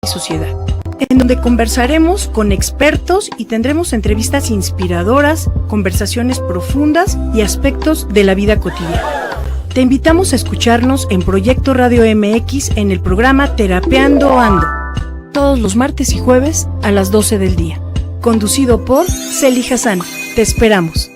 sociedad, en donde conversaremos con expertos y tendremos entrevistas inspiradoras, conversaciones profundas y aspectos de la vida cotidiana. Te invitamos a escucharnos en Proyecto Radio MX en el programa Terapeando Ando, todos los martes y jueves a las 12 del día, conducido por Celi Hassan. Te esperamos.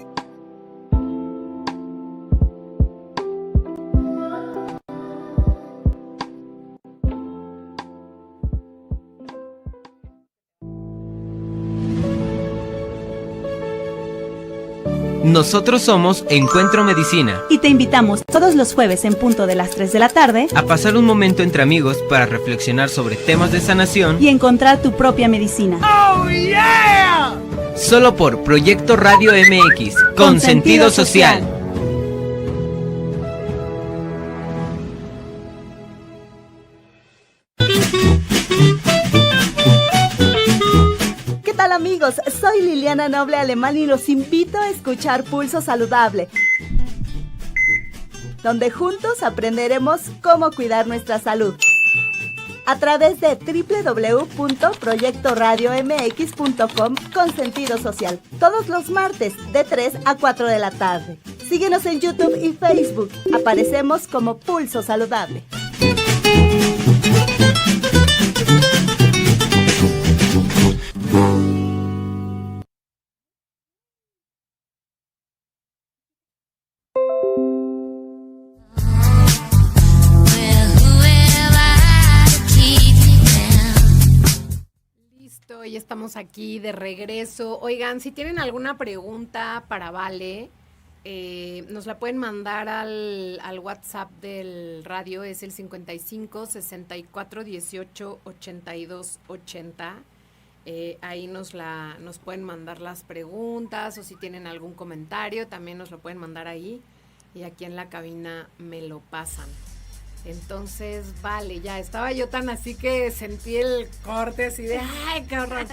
Nosotros somos Encuentro Medicina y te invitamos todos los jueves en punto de las 3 de la tarde a pasar un momento entre amigos para reflexionar sobre temas de sanación y encontrar tu propia medicina. ¡Oh, yeah! Solo por Proyecto Radio MX, con sentido social. ¿Qué tal, amigos? Soy Liliana Noble Alemán y los invito a escuchar Pulso Saludable, donde juntos aprenderemos cómo cuidar nuestra salud a través de www.proyectoradiomx.com con sentido social, todos los martes de 3 a 4 de la tarde. Síguenos en YouTube y Facebook. Aparecemos como Pulso Saludable. Y estamos aquí de regreso. Oigan, si tienen alguna pregunta para Vale, nos la pueden mandar al WhatsApp del radio, es el 55 64 18 82 80. Ahí nos pueden mandar las preguntas, o si tienen algún comentario también nos lo pueden mandar ahí y aquí en la cabina me lo pasan. Entonces, vale, ya estaba yo tan así que sentí el corte así de ¡ay, qué horror!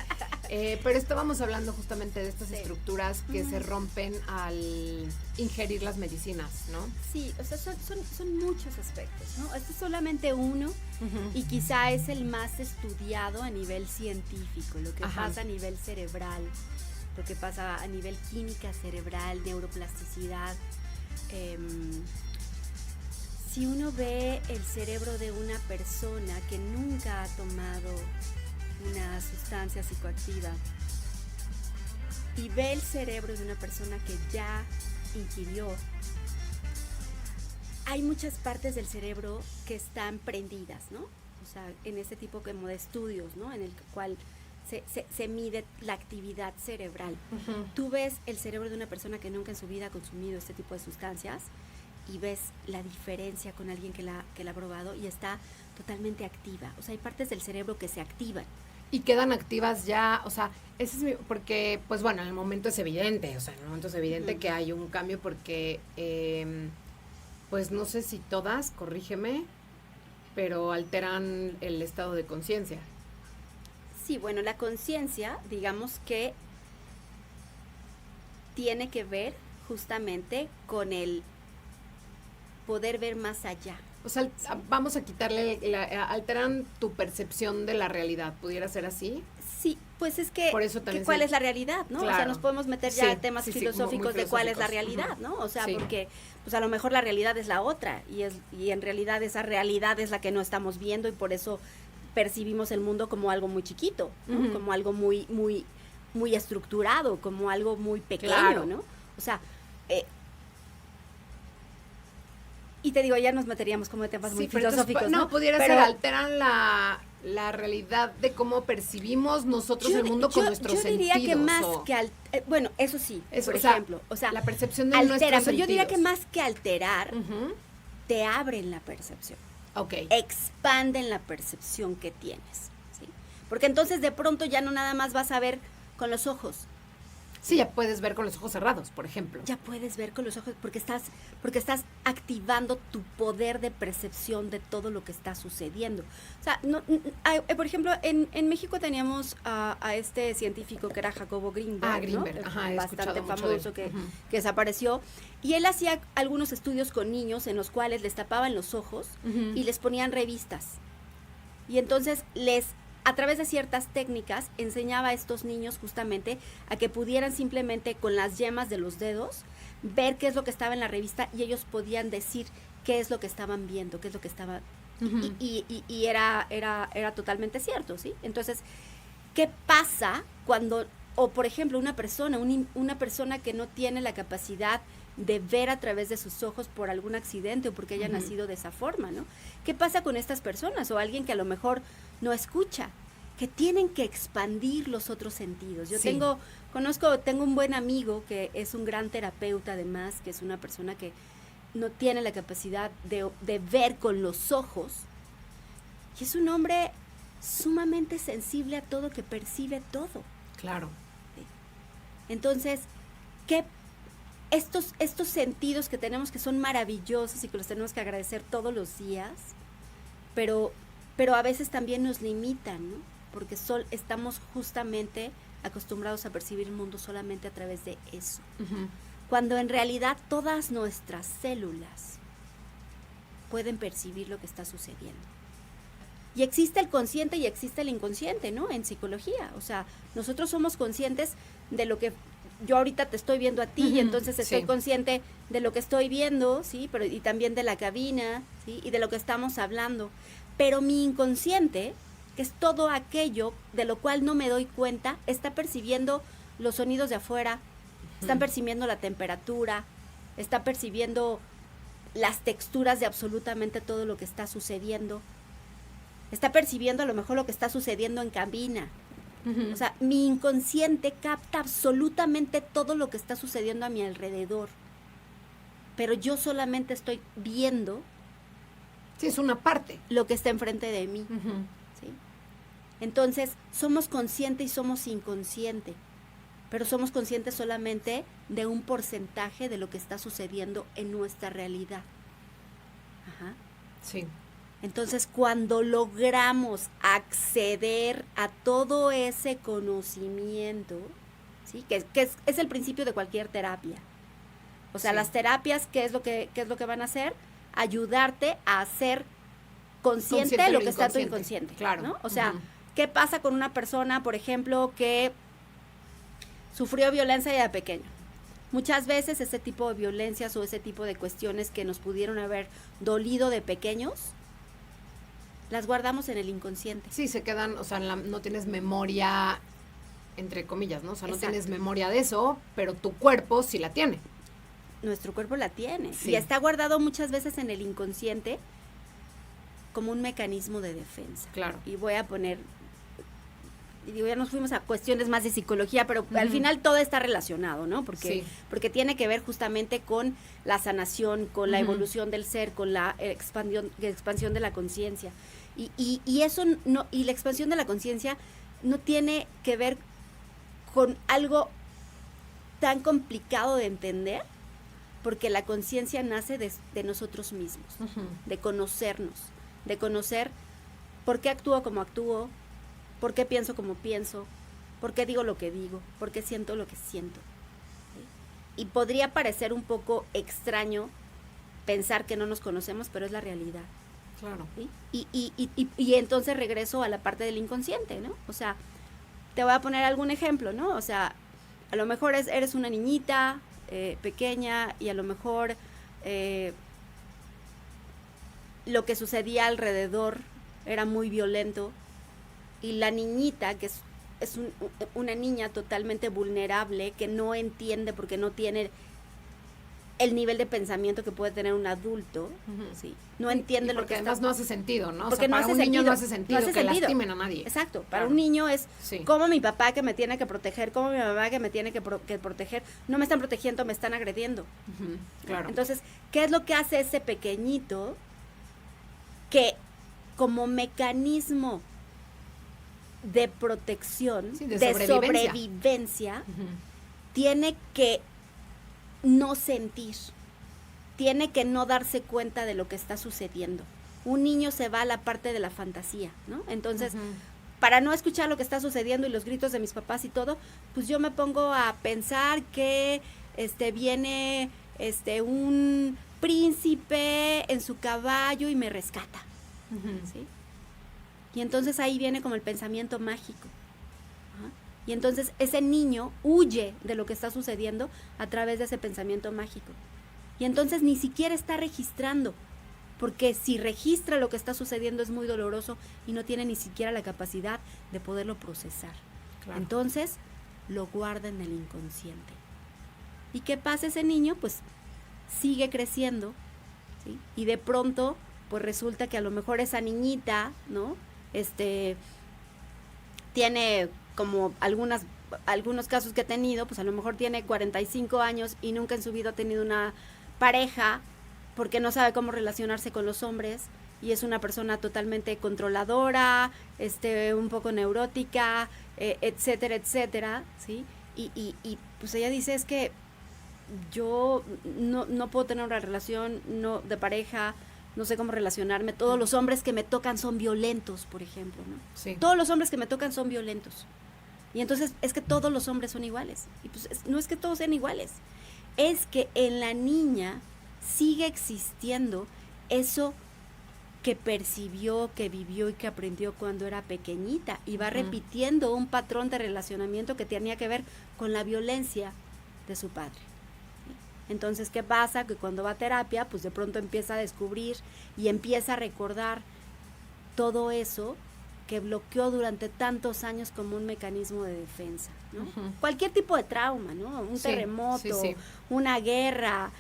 Pero estábamos hablando justamente de estas estructuras que se rompen al ingerir las medicinas, ¿no? Sí, o sea, son muchos aspectos, ¿no? Este es solamente uno y quizá es el más estudiado a nivel científico, lo que pasa a nivel cerebral, lo que pasa a nivel química cerebral, neuroplasticidad. Si uno ve el cerebro de una persona que nunca ha tomado una sustancia psicoactiva y ve el cerebro de una persona que ya ingirió, hay muchas partes del cerebro que están prendidas, ¿no? O sea, en este tipo como de estudios, ¿no? En el cual se mide la actividad cerebral. Tú ves el cerebro de una persona que nunca en su vida ha consumido este tipo de sustancias y ves la diferencia con alguien que la ha probado y está totalmente activa. O sea, hay partes del cerebro que se activan. Y quedan activas ya, o sea, ese es porque, pues bueno, en el momento es evidente, que hay un cambio porque, pues no sé si todas, corrígeme, pero alteran el estado de conciencia. Sí, bueno, la conciencia, digamos que tiene que ver justamente con el poder ver más allá. O sea, vamos a quitarle, alteran tu percepción de la realidad, ¿pudiera ser así? Sí, pues es que, por eso también ¿cuál es la realidad, no? Claro. O sea, nos podemos meter ya en temas filosóficos de cuál es la realidad, ¿no? O sea, porque pues a lo mejor la realidad es la otra y en realidad esa realidad es la que no estamos viendo y por eso percibimos el mundo como algo muy chiquito, ¿no? Como algo muy muy muy estructurado, como algo muy pequeño, ¿no? O sea, y te digo, ya nos meteríamos como de temas muy filosóficos, entonces, ¿no? Pudiera ser, alteran la realidad de cómo percibimos nosotros el mundo con nuestros sentidos. Yo diría que más que bueno, eso sí, por ejemplo, o sea, la percepción de nuestros sentidos. Pero yo diría que más que alterar, te abren la percepción. Okay. Expanden la percepción que tienes, ¿sí? Porque entonces de pronto ya no nada más vas a ver con los ojos. Sí, ya puedes ver con los ojos cerrados, por ejemplo. Ya puedes ver con los ojos porque estás activando tu poder de percepción de todo lo que está sucediendo. O sea, por ejemplo, en México teníamos a este científico que era Jacobo Grinberg, Grinberg, ¿no? Bastante famoso que desapareció. Y él hacía algunos estudios con niños en los cuales les tapaban los ojos y les ponían revistas. Y entonces les a través de ciertas técnicas enseñaba a estos niños justamente a que pudieran simplemente con las yemas de los dedos ver qué es lo que estaba en la revista y ellos podían decir qué es lo que estaban viendo, qué es lo que estaba... Ujú. Y era totalmente cierto, ¿sí? Entonces, ¿qué pasa cuando, o por ejemplo, una persona que no tiene la capacidad de ver a través de sus ojos por algún accidente o porque haya nacido de esa forma, ¿no? ¿Qué pasa con estas personas? O alguien que a lo mejor no escucha, que tienen que expandir los otros sentidos. Yo Sí. tengo un buen amigo que es un gran terapeuta además, que es una persona que no tiene la capacidad de ver con los ojos, y es un hombre sumamente sensible a todo, que percibe todo. Claro. Entonces, estos sentidos que tenemos, que son maravillosos y que los tenemos que agradecer todos los días, pero a veces también nos limitan, ¿no? Porque estamos justamente acostumbrados a percibir el mundo solamente a través de eso. Ujú. Cuando en realidad todas nuestras células pueden percibir lo que está sucediendo. Y existe el consciente y existe el inconsciente, ¿no? En psicología. O sea, nosotros somos conscientes de lo que yo ahorita te estoy viendo a ti, y entonces estoy Sí. consciente de lo que estoy viendo, ¿sí? Pero y también de la cabina, ¿sí? Y de lo que estamos hablando. Pero mi inconsciente, que es todo aquello de lo cual no me doy cuenta, está percibiendo los sonidos de afuera, están percibiendo la temperatura, está percibiendo las texturas de absolutamente todo lo que está sucediendo, está percibiendo a lo mejor lo que está sucediendo en cabina. Ujú. O sea, mi inconsciente capta absolutamente todo lo que está sucediendo a mi alrededor, pero yo solamente estoy viendo Sí, es una parte. lo que está enfrente de mí. Ujú. ¿Sí? Entonces, somos consciente y somos inconsciente, pero somos conscientes solamente de un porcentaje de lo que está sucediendo en nuestra realidad. Ajá. Sí. Entonces, cuando logramos acceder a todo ese conocimiento, ¿sí? que es el principio de cualquier terapia. O sea, Sí. las terapias, ¿qué es lo que van a hacer? Ayudarte a ser consciente de lo que está tu inconsciente. Claro. ¿no? O sea, Ujú. ¿qué pasa con una persona, por ejemplo, que sufrió violencia ya de pequeño? Muchas veces ese tipo de violencias o ese tipo de cuestiones que nos pudieron haber dolido de pequeños, las guardamos en el inconsciente. Sí, se quedan, o sea, no tienes memoria, entre comillas, ¿no? O sea, no Exacto. tienes memoria de eso, pero tu cuerpo sí la tiene. Nuestro cuerpo la tiene. Sí. Y está guardado muchas veces en el inconsciente como un mecanismo de defensa. Claro. Y voy a poner, y digo, ya nos fuimos a cuestiones más de psicología, pero al Ujú. final todo está relacionado, ¿no? Porque, Sí. porque tiene que ver justamente con la sanación, con la Ujú. evolución del ser, con la expansión de la conciencia. Y eso no, y la expansión de la conciencia no tiene que ver con algo tan complicado de entender, porque la conciencia nace de nosotros mismos, Ujú. de conocernos, de conocer por qué actúo como actúo, por qué pienso como pienso, por qué digo lo que digo, por qué siento lo que siento. ¿Sí? Y podría parecer un poco extraño pensar que no nos conocemos, pero es la realidad. Claro. ¿Sí? Y entonces regreso a la parte del inconsciente, ¿no? O sea, te voy a poner algún ejemplo, ¿no? O sea, a lo mejor eres una niñita pequeña y a lo mejor lo que sucedía alrededor era muy violento y la niñita, que es una niña totalmente vulnerable, que no entiende porque no tiene el nivel de pensamiento que puede tener un adulto, Ujú. ¿sí? No entiende Y lo porque que además está... no hace sentido, ¿no? O Porque sea, no para hace un niño sentido, no hace sentido no hace que sentido. lastimen a nadie. Exacto, para Claro. un niño es Sí. como mi papá que me tiene que proteger, como mi mamá que me tiene que proteger, no me están protegiendo, me están agrediendo. Ujú. Claro. Entonces, ¿qué es lo que hace ese pequeñito que como mecanismo de protección, Sí, de de sobrevivencia. sobrevivencia, Ujú. tiene que no sentir, tiene que no darse cuenta de lo que está sucediendo? Un niño se va a la parte de la fantasía, ¿no? Entonces, Ujú. para no escuchar lo que está sucediendo y los gritos de mis papás y todo, pues yo me pongo a pensar que viene un príncipe en su caballo y me rescata, Ujú. ¿sí? Y entonces ahí viene como el pensamiento mágico. Ajá. Y entonces ese niño huye de lo que está sucediendo a través de ese pensamiento mágico. Y entonces ni siquiera está registrando, porque si registra lo que está sucediendo es muy doloroso y no tiene ni siquiera la capacidad de poderlo procesar. Claro. Entonces lo guarda en el inconsciente. ¿Y qué pasa ese niño? Pues sigue creciendo, ¿sí? Y de pronto pues resulta que a lo mejor esa niñita, ¿no? Tiene como algunos casos que he tenido, pues a lo mejor tiene 45 años y nunca en su vida ha tenido una pareja porque no sabe cómo relacionarse con los hombres y es una persona totalmente controladora, un poco neurótica, etcétera, etcétera, ¿sí? Y pues ella dice, es que yo no puedo tener una relación de pareja, no sé cómo relacionarme, todos los hombres que me tocan son violentos, por ejemplo, ¿no? Sí. Todos los hombres que me tocan son violentos. Y entonces es que todos los hombres son iguales. Y pues no es que todos sean iguales, es que en la niña sigue existiendo eso que percibió, que vivió y que aprendió cuando era pequeñita y va repitiendo un patrón de relacionamiento que tenía que ver con la violencia de su padre. Entonces, ¿qué pasa? Que cuando va a terapia, pues de pronto empieza a descubrir y empieza a recordar todo eso que bloqueó durante tantos años como un mecanismo de defensa, ¿no? Cualquier tipo de trauma, ¿no? Un terremoto, una guerra,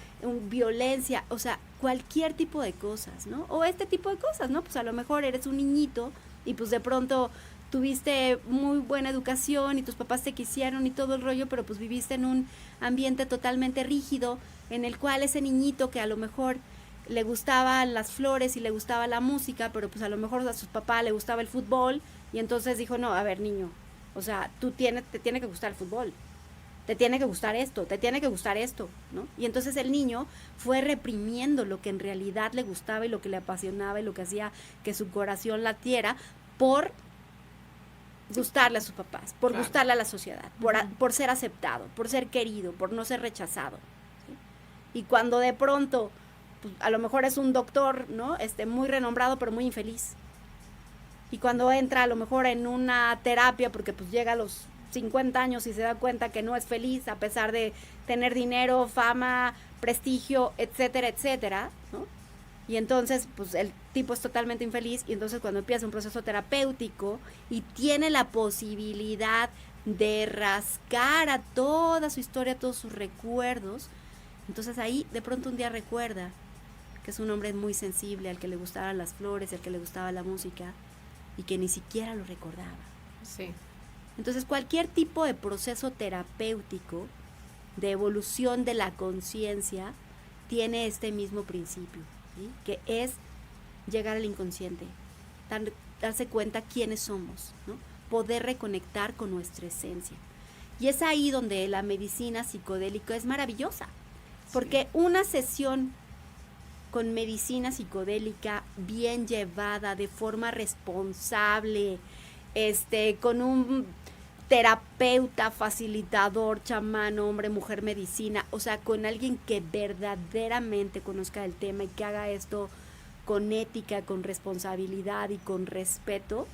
violencia, o sea, cualquier tipo de cosas, ¿no? O este tipo de cosas, ¿no? Pues a lo mejor eres un niñito y pues de pronto tuviste muy buena educación y tus papás te quisieron y todo el rollo, pero pues viviste en un ambiente totalmente rígido en el cual ese niñito que a lo mejor le gustaban las flores y le gustaba la música, pero pues a lo mejor a su papá le gustaba el fútbol y entonces dijo, no, a ver niño, o sea, te tiene que gustar el fútbol, te tiene que gustar esto, te tiene que gustar esto, ¿no? Y entonces el niño fue reprimiendo lo que en realidad le gustaba y lo que le apasionaba y lo que hacía que su corazón latiera por gustarle a sus papás, por gustarle a la sociedad, por ser aceptado, por ser querido, por no ser rechazado, ¿sí? Y cuando de pronto, pues, a lo mejor es un doctor, ¿no? Muy renombrado, pero muy infeliz. Y cuando entra a lo mejor en una terapia, porque pues llega a los 50 años y se da cuenta que no es feliz, a pesar de tener dinero, fama, prestigio, etcétera, etcétera, ¿no? Y entonces, pues el tipo es totalmente infeliz y entonces cuando empieza un proceso terapéutico y tiene la posibilidad de rascar a toda su historia, a todos sus recuerdos, entonces ahí de pronto un día recuerda que es un hombre muy sensible, al que le gustaban las flores, al que le gustaba la música y que ni siquiera lo recordaba. Sí. Entonces cualquier tipo de proceso terapéutico, de evolución de la conciencia, tiene este mismo principio, ¿sí? Que es llegar al inconsciente, darse cuenta quiénes somos, ¿no? Poder reconectar con nuestra esencia. Y es ahí donde la medicina psicodélica es maravillosa, porque una sesión con medicina psicodélica bien llevada, de forma responsable, con un terapeuta, facilitador, chamán, hombre, mujer, medicina, o sea, con alguien que verdaderamente conozca el tema y que haga esto con ética, con responsabilidad y con respeto,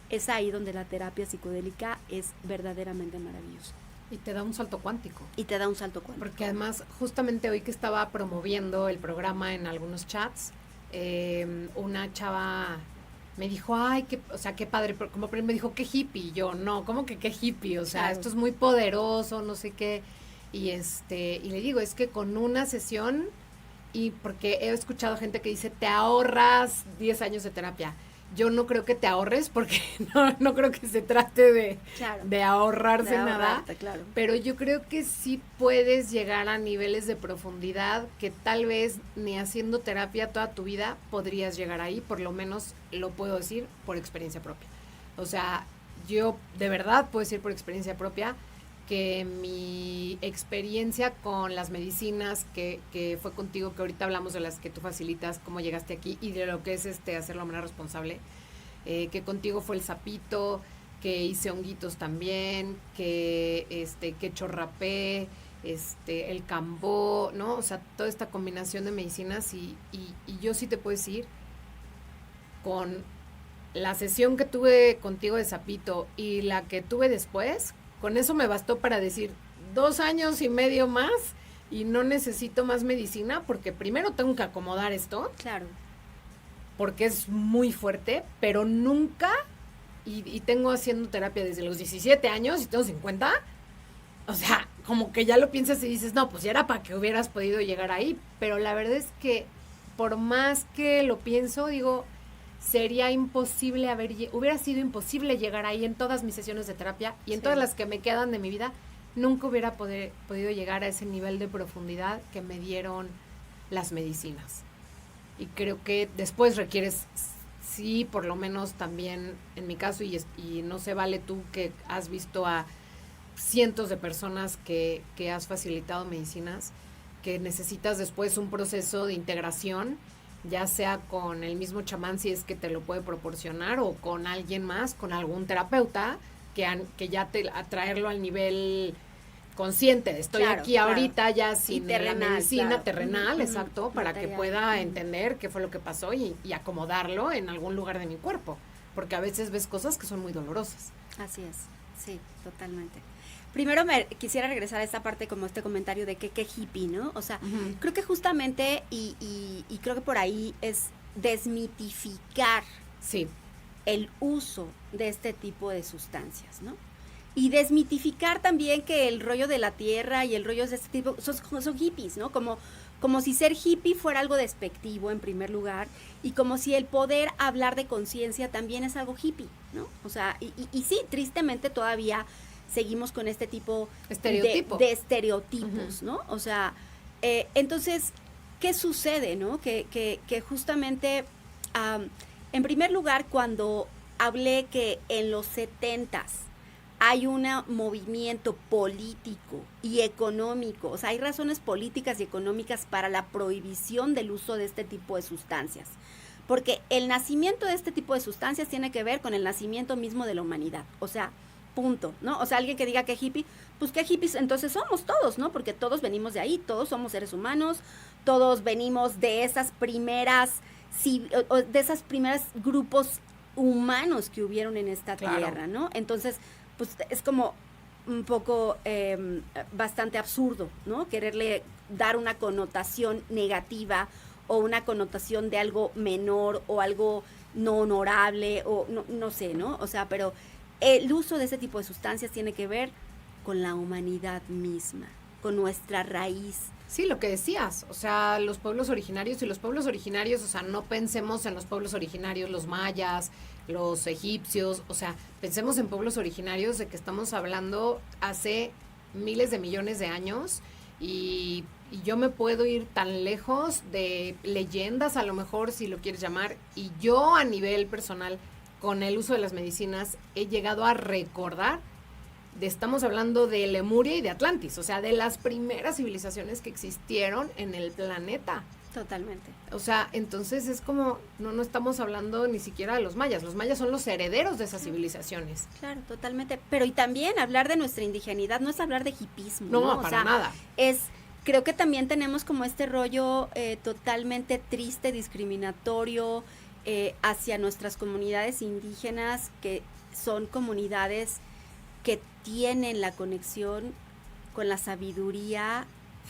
es ahí donde la terapia psicodélica es verdaderamente maravillosa. Y te da un salto cuántico. Porque además, justamente hoy que estaba promoviendo el programa en algunos chats, una chava me dijo, ay, qué padre, pero como me dijo, qué hippie, y yo, no, ¿cómo que qué hippie? O sea, claro, esto es muy poderoso, no sé qué, y y le digo, es que con una sesión, y porque he escuchado gente que dice, te ahorras 10 años de terapia. Yo no creo que te ahorres, porque no creo que se trate de ahorrarse nada, claro. Pero yo creo que sí puedes llegar a niveles de profundidad que tal vez ni haciendo terapia toda tu vida podrías llegar ahí, por lo menos lo puedo decir por experiencia propia. O sea, yo de verdad puedo decir por experiencia propia que mi experiencia con las medicinas que fue contigo, que ahorita hablamos de las que tú facilitas, cómo llegaste aquí y de lo que es hacerlo de manera responsable, que contigo fue el sapito, que hice honguitos también, que chorrapé, el cambó, ¿no? O sea, toda esta combinación de medicinas y yo sí te puedo decir con la sesión que tuve contigo de Zapito y la que tuve después, con eso me bastó para decir 2 años y medio más y no necesito más medicina porque primero tengo que acomodar esto. Claro. Porque es muy fuerte, pero nunca, y tengo haciendo terapia desde los 17 años y tengo 50, o sea, como que ya lo piensas y dices, no, pues ya era para que hubieras podido llegar ahí, pero la verdad es que por más que lo pienso, digo, sería imposible hubiera sido imposible llegar ahí en todas mis sesiones de terapia y en todas las que me quedan de mi vida, nunca hubiera podido llegar a ese nivel de profundidad que me dieron las medicinas. Y creo que después requieres, sí, por lo menos también en mi caso, y no se vale tú que has visto a cientos de personas que has facilitado medicinas, que necesitas después un proceso de integración, ya sea con el mismo chamán si es que te lo puede proporcionar o con alguien más, con algún terapeuta que ya traerlo al nivel consciente. Estoy Claro, aquí ahorita ya sin terrenal, la medicina claro. terrenal, exacto, para que Material. pueda entender qué fue lo que pasó y acomodarlo en algún lugar de mi cuerpo, porque a veces ves cosas que son muy dolorosas. Así es, sí, totalmente. Primero me quisiera regresar a esta parte como este comentario de que hippie, ¿no? O sea, creo que justamente, y creo que por ahí es desmitificar Sí, el uso de este tipo de sustancias, ¿no? Y desmitificar también que el rollo de la tierra y el rollo de este tipo son hippies, ¿no? Como si ser hippie fuera algo despectivo en primer lugar y como si el poder hablar de conciencia también es algo hippie, ¿no? O sea, y sí, tristemente todavía seguimos con este tipo de estereotipos, ¿no? O sea, entonces, ¿qué sucede, no? Que justamente, en primer lugar, cuando hablé que en los 70s hay un movimiento político y económico, o sea, hay razones políticas y económicas para la prohibición del uso de este tipo de sustancias, porque el nacimiento de este tipo de sustancias tiene que ver con el nacimiento mismo de la humanidad, o sea, punto, ¿no? O sea, alguien que diga que hippie, pues qué hippies entonces somos todos, ¿no? Porque todos venimos de ahí, todos somos seres humanos, todos venimos de esas primeras, de esas primeras grupos humanos que hubieron en esta tierra, ¿no? Entonces, pues es como un poco bastante absurdo, ¿no? Quererle dar una connotación negativa o una connotación de algo menor o algo no honorable o no sé, ¿no? O sea, pero el uso de ese tipo de sustancias tiene que ver con la humanidad misma, con nuestra raíz. Sí, lo que decías, o sea, los pueblos originarios, o sea, no pensemos en los pueblos originarios, los mayas, los egipcios, o sea, pensemos en pueblos originarios de que estamos hablando hace miles de millones de años y yo me puedo ir tan lejos de leyendas, a lo mejor, si lo quieres llamar, y yo a nivel personal, con el uso de las medicinas, he llegado a recordar estamos hablando de Lemuria y de Atlantis, o sea, de las primeras civilizaciones que existieron en el planeta. Totalmente. O sea, entonces es como, no estamos hablando ni siquiera de los mayas son los herederos de esas civilizaciones. Claro, totalmente, pero y también hablar de nuestra indigenidad no es hablar de hipismo, ¿no? No, O para sea, nada. Creo que también tenemos como este rollo totalmente triste, discriminatorio hacia nuestras comunidades indígenas, que son comunidades que tienen la conexión con la sabiduría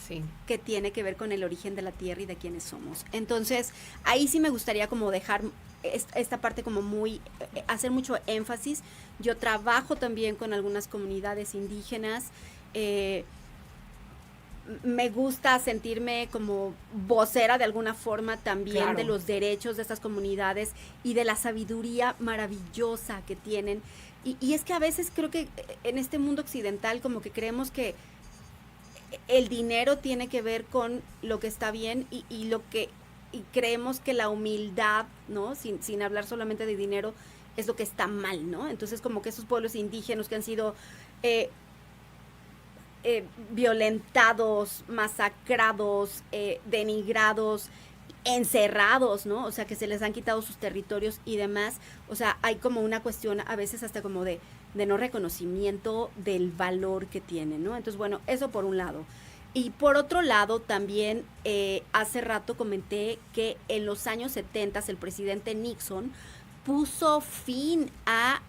Sí. que tiene que ver con el origen de la tierra y de quiénes somos. Entonces, ahí sí me gustaría como dejar esta parte como muy, hacer mucho énfasis. Yo trabajo también con algunas comunidades indígenas, me gusta sentirme como vocera de alguna forma también, claro, de los derechos de estas comunidades y de la sabiduría maravillosa que tienen. Y es que a veces creo que en este mundo occidental como que creemos que el dinero tiene que ver con lo que está bien y creemos que la humildad, ¿no? Sin hablar solamente de dinero, es lo que está mal, ¿no? Entonces como que esos pueblos indígenas que han sido violentados, masacrados, denigrados, encerrados, ¿no? O sea, que se les han quitado sus territorios y demás. O sea, hay como una cuestión a veces hasta como de no reconocimiento del valor que tienen, ¿no? Entonces, bueno, eso por un lado. Y por otro lado, también hace rato comenté que en los años 70 el presidente Nixon puso fin a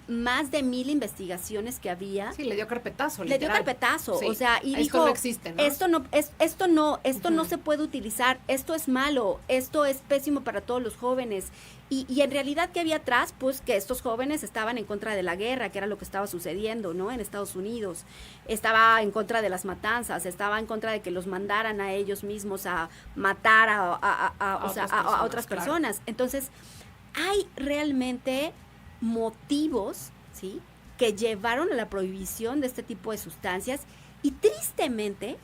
más de 1,000 investigaciones que había. Sí, le dio carpetazo, Le dio literal. carpetazo, Sí. o sea, y Esto dijo, no existe, ¿no? esto no se puede utilizar, esto es malo, esto es pésimo para todos los jóvenes. Y en realidad, ¿qué había atrás? Pues que estos jóvenes estaban en contra de la guerra, que era lo que estaba sucediendo, ¿no? En Estados Unidos. Estaba en contra de las matanzas, estaba en contra de que los mandaran a ellos mismos a matar a otras personas. Claro. Entonces, hay realmente motivos, ¿sí?, que llevaron a la prohibición de este tipo de sustancias, y tristemente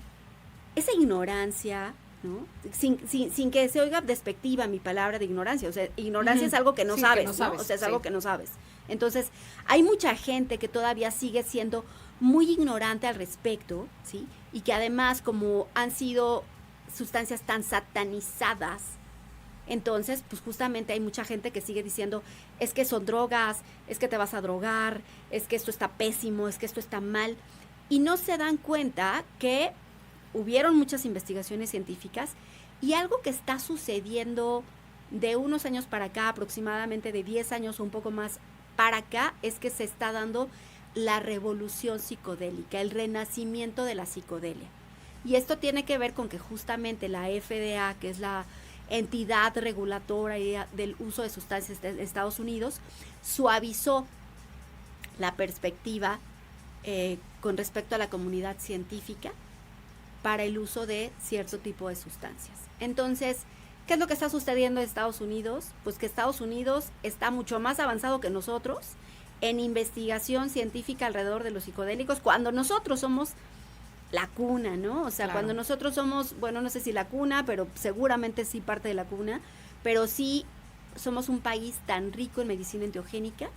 esa ignorancia, ¿no?, sin que se oiga despectiva mi palabra de ignorancia, o sea, ignorancia es algo que no sabes, ¿no? O sea, es algo que no sabes. Entonces, hay mucha gente que todavía sigue siendo muy ignorante al respecto, ¿sí?, y que además, como han sido sustancias tan satanizadas, entonces, pues justamente hay mucha gente que sigue diciendo, es que son drogas, es que te vas a drogar, es que esto está pésimo, es que esto está mal, y no se dan cuenta que hubieron muchas investigaciones científicas, y algo que está sucediendo de unos años para acá, aproximadamente de 10 años o un poco más para acá, es que se está dando la revolución psicodélica, el renacimiento de la psicodelia. Y esto tiene que ver con que justamente la FDA, que es la entidad regulatoria del uso de sustancias de Estados Unidos, suavizó la perspectiva con respecto a la comunidad científica para el uso de cierto tipo de sustancias. Entonces, ¿qué es lo que está sucediendo en Estados Unidos? Pues que Estados Unidos está mucho más avanzado que nosotros en investigación científica alrededor de los psicodélicos, cuando nosotros somos la cuna, ¿no? O sea, Claro. Cuando nosotros somos, bueno, no sé si la cuna, pero seguramente sí parte de la cuna, pero sí somos un país tan rico en medicina enteogénica,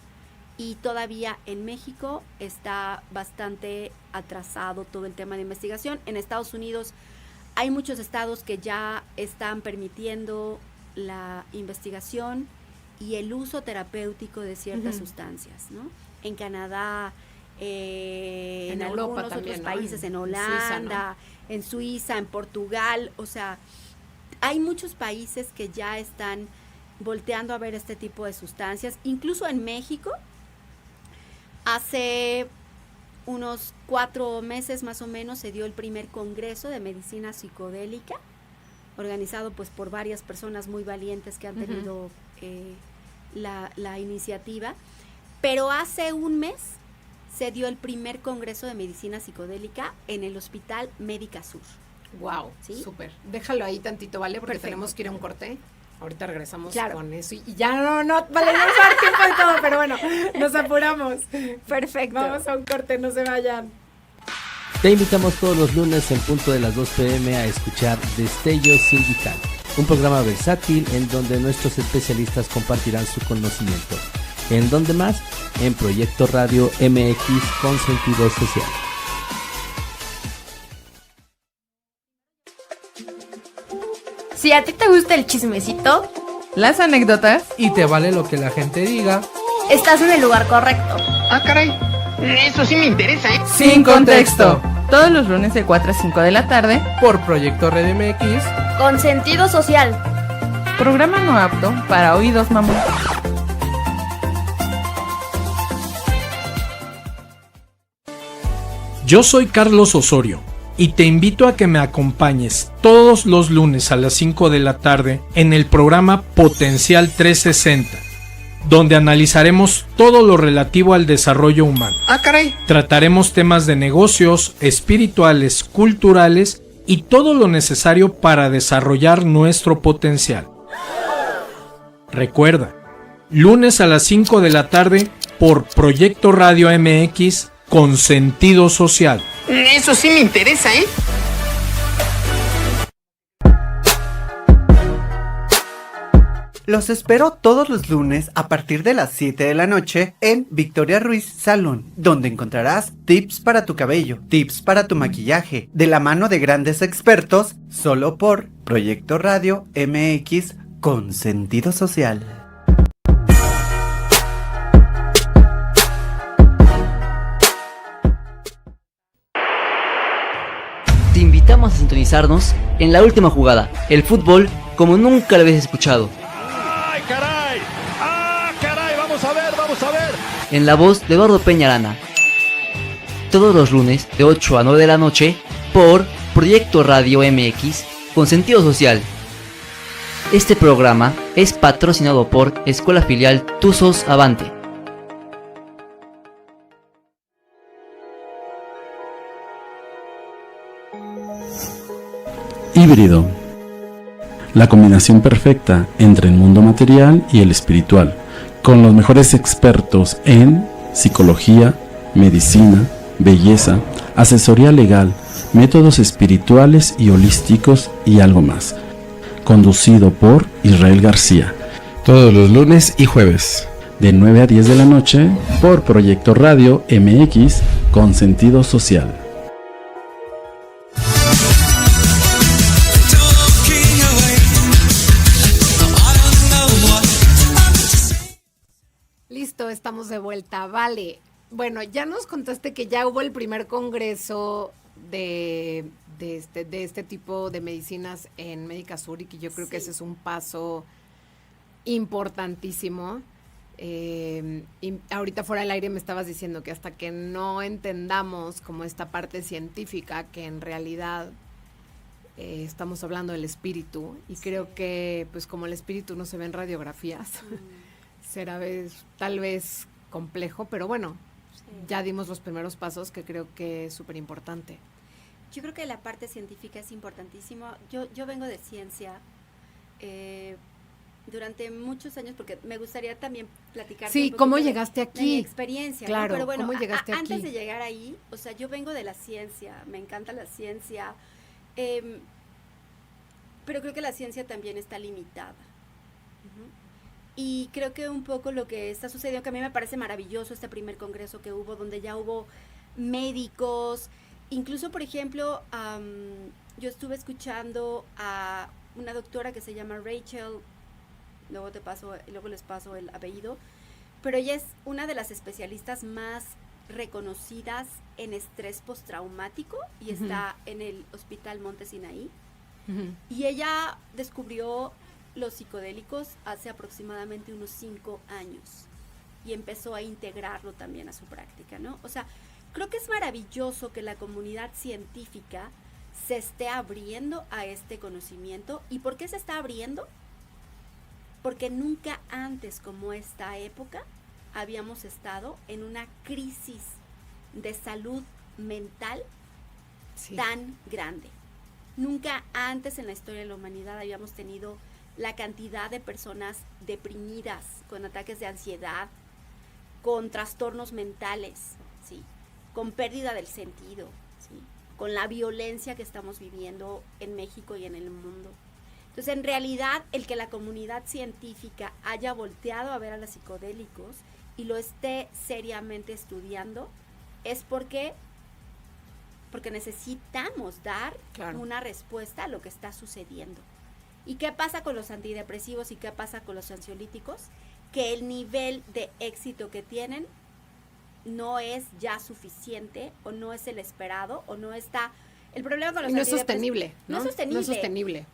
y todavía en México está bastante atrasado todo el tema de investigación. En Estados Unidos hay muchos estados que ya están permitiendo la investigación y el uso terapéutico de ciertas sustancias, ¿no? En Canadá, en Europa algunos también, otros ¿no? países, en En Holanda, Suiza, en Suiza, en Portugal, o sea, hay muchos países que ya están volteando a ver este tipo de sustancias, incluso en México. Hace unos 4 meses más o menos se dio el primer congreso de medicina psicodélica, organizado pues por varias personas muy valientes que han tenido la iniciativa, pero hace un mes se dio el primer congreso de medicina psicodélica en el Hospital Médica Sur. Wow, ¿Sí? súper. Déjalo ahí tantito, ¿vale? Porque Perfecto. tenemos que ir a un corte. Ahorita regresamos Claro. con eso. Y ya vale, no dar tiempo de todo, pero bueno, nos apuramos. Perfecto. Vamos a un corte, no se vayan. Te invitamos todos los lunes en punto de las 2 p.m. a escuchar Destello Sindical, un programa versátil en donde nuestros especialistas compartirán su conocimiento. ¿En dónde más? En Proyecto Radio MX con sentido social. Si a ti te gusta el chismecito, las anécdotas, y te vale lo que la gente diga, estás en el lugar correcto. Ah, caray. Eso sí me interesa, ¿eh? Sin contexto. Todos los lunes de 4 a 5 de la tarde, por Proyecto Red MX, con sentido social. Programa no apto para oídos mamón. Yo soy Carlos Osorio y te invito a que me acompañes todos los lunes a las 5 de la tarde en el programa Potencial 360, donde analizaremos todo lo relativo al desarrollo humano. Ah, caray. Trataremos temas de negocios, espirituales, culturales y todo lo necesario para desarrollar nuestro potencial. Recuerda, lunes a las 5 de la tarde por Proyecto Radio MX con sentido social. Eso sí me interesa, ¿eh? Los espero todos los lunes a partir de las 7 de la noche en Victoria Ruiz Salón, donde encontrarás tips para tu cabello, tips para tu maquillaje, de la mano de grandes expertos, solo por Proyecto Radio MX con sentido social. Te invitamos a sintonizarnos en La Última Jugada, el fútbol como nunca lo habías escuchado. ¡Ay, caray! ¡Ay! en la voz de Eduardo Peñarana. Todos los lunes de 8 a 9 de la noche por Proyecto Radio MX con sentido social. Este programa es patrocinado por Escuela Filial Tuzos Avante. Híbrido. La combinación perfecta entre el mundo material y el espiritual, con los mejores expertos en psicología, medicina, belleza, asesoría legal, métodos espirituales y holísticos y algo más. Conducido por Israel García. Todos los lunes y jueves. De 9 a 10 de la noche por Proyecto Radio MX con sentido social. Listo, estamos de vuelta. Vale. Bueno, ya nos contaste que ya hubo el primer congreso de este tipo de medicinas en Médica Sur y que yo creo que ese es un paso importantísimo. Y ahorita fuera del aire me estabas diciendo que hasta que no entendamos como esta parte científica, que en realidad estamos hablando del espíritu, y creo que pues como el espíritu no se ve en radiografías, será tal vez complejo, pero bueno, ya dimos los primeros pasos que creo que es súper importante. Yo creo que la parte científica es importantísima. Yo vengo de ciencia durante muchos años, porque me gustaría también platicar. Sí, ¿cómo llegaste aquí? De mi experiencia, claro, ¿no? Pero bueno, ¿cómo llegaste aquí? Antes de llegar ahí, o sea, yo vengo de la ciencia, me encanta la ciencia, pero creo que la ciencia también está limitada. Y creo que un poco lo que está sucediendo, que a mí me parece maravilloso este primer congreso que hubo, donde ya hubo médicos, incluso, por ejemplo, yo estuve escuchando a una doctora que se llama Rachel, luego les paso el apellido, pero ella es una de las especialistas más reconocidas en estrés postraumático y está en el Hospital Monte Sinaí. Y ella descubrió los psicodélicos hace aproximadamente unos 5 años y empezó a integrarlo también a su práctica, ¿no? O sea, creo que es maravilloso que la comunidad científica se esté abriendo a este conocimiento. ¿Y por qué se está abriendo? Porque nunca antes, como esta época, habíamos estado en una crisis de salud mental tan grande. Nunca antes en la historia de la humanidad habíamos tenido la cantidad de personas deprimidas, con ataques de ansiedad, con trastornos mentales, ¿sí? Con pérdida del sentido, ¿sí? Con la violencia que estamos viviendo en México y en el mundo. Entonces, en realidad, el que la comunidad científica haya volteado a ver a los psicodélicos y lo esté seriamente estudiando, es porque necesitamos dar una respuesta a lo que está sucediendo. ¿Y qué pasa con los antidepresivos y qué pasa con los ansiolíticos? Que el nivel de éxito que tienen no es ya suficiente, o no es el esperado, o no está... El problema con los antidepresivos... No es sostenible, ¿no? No es sostenible. No es sostenible.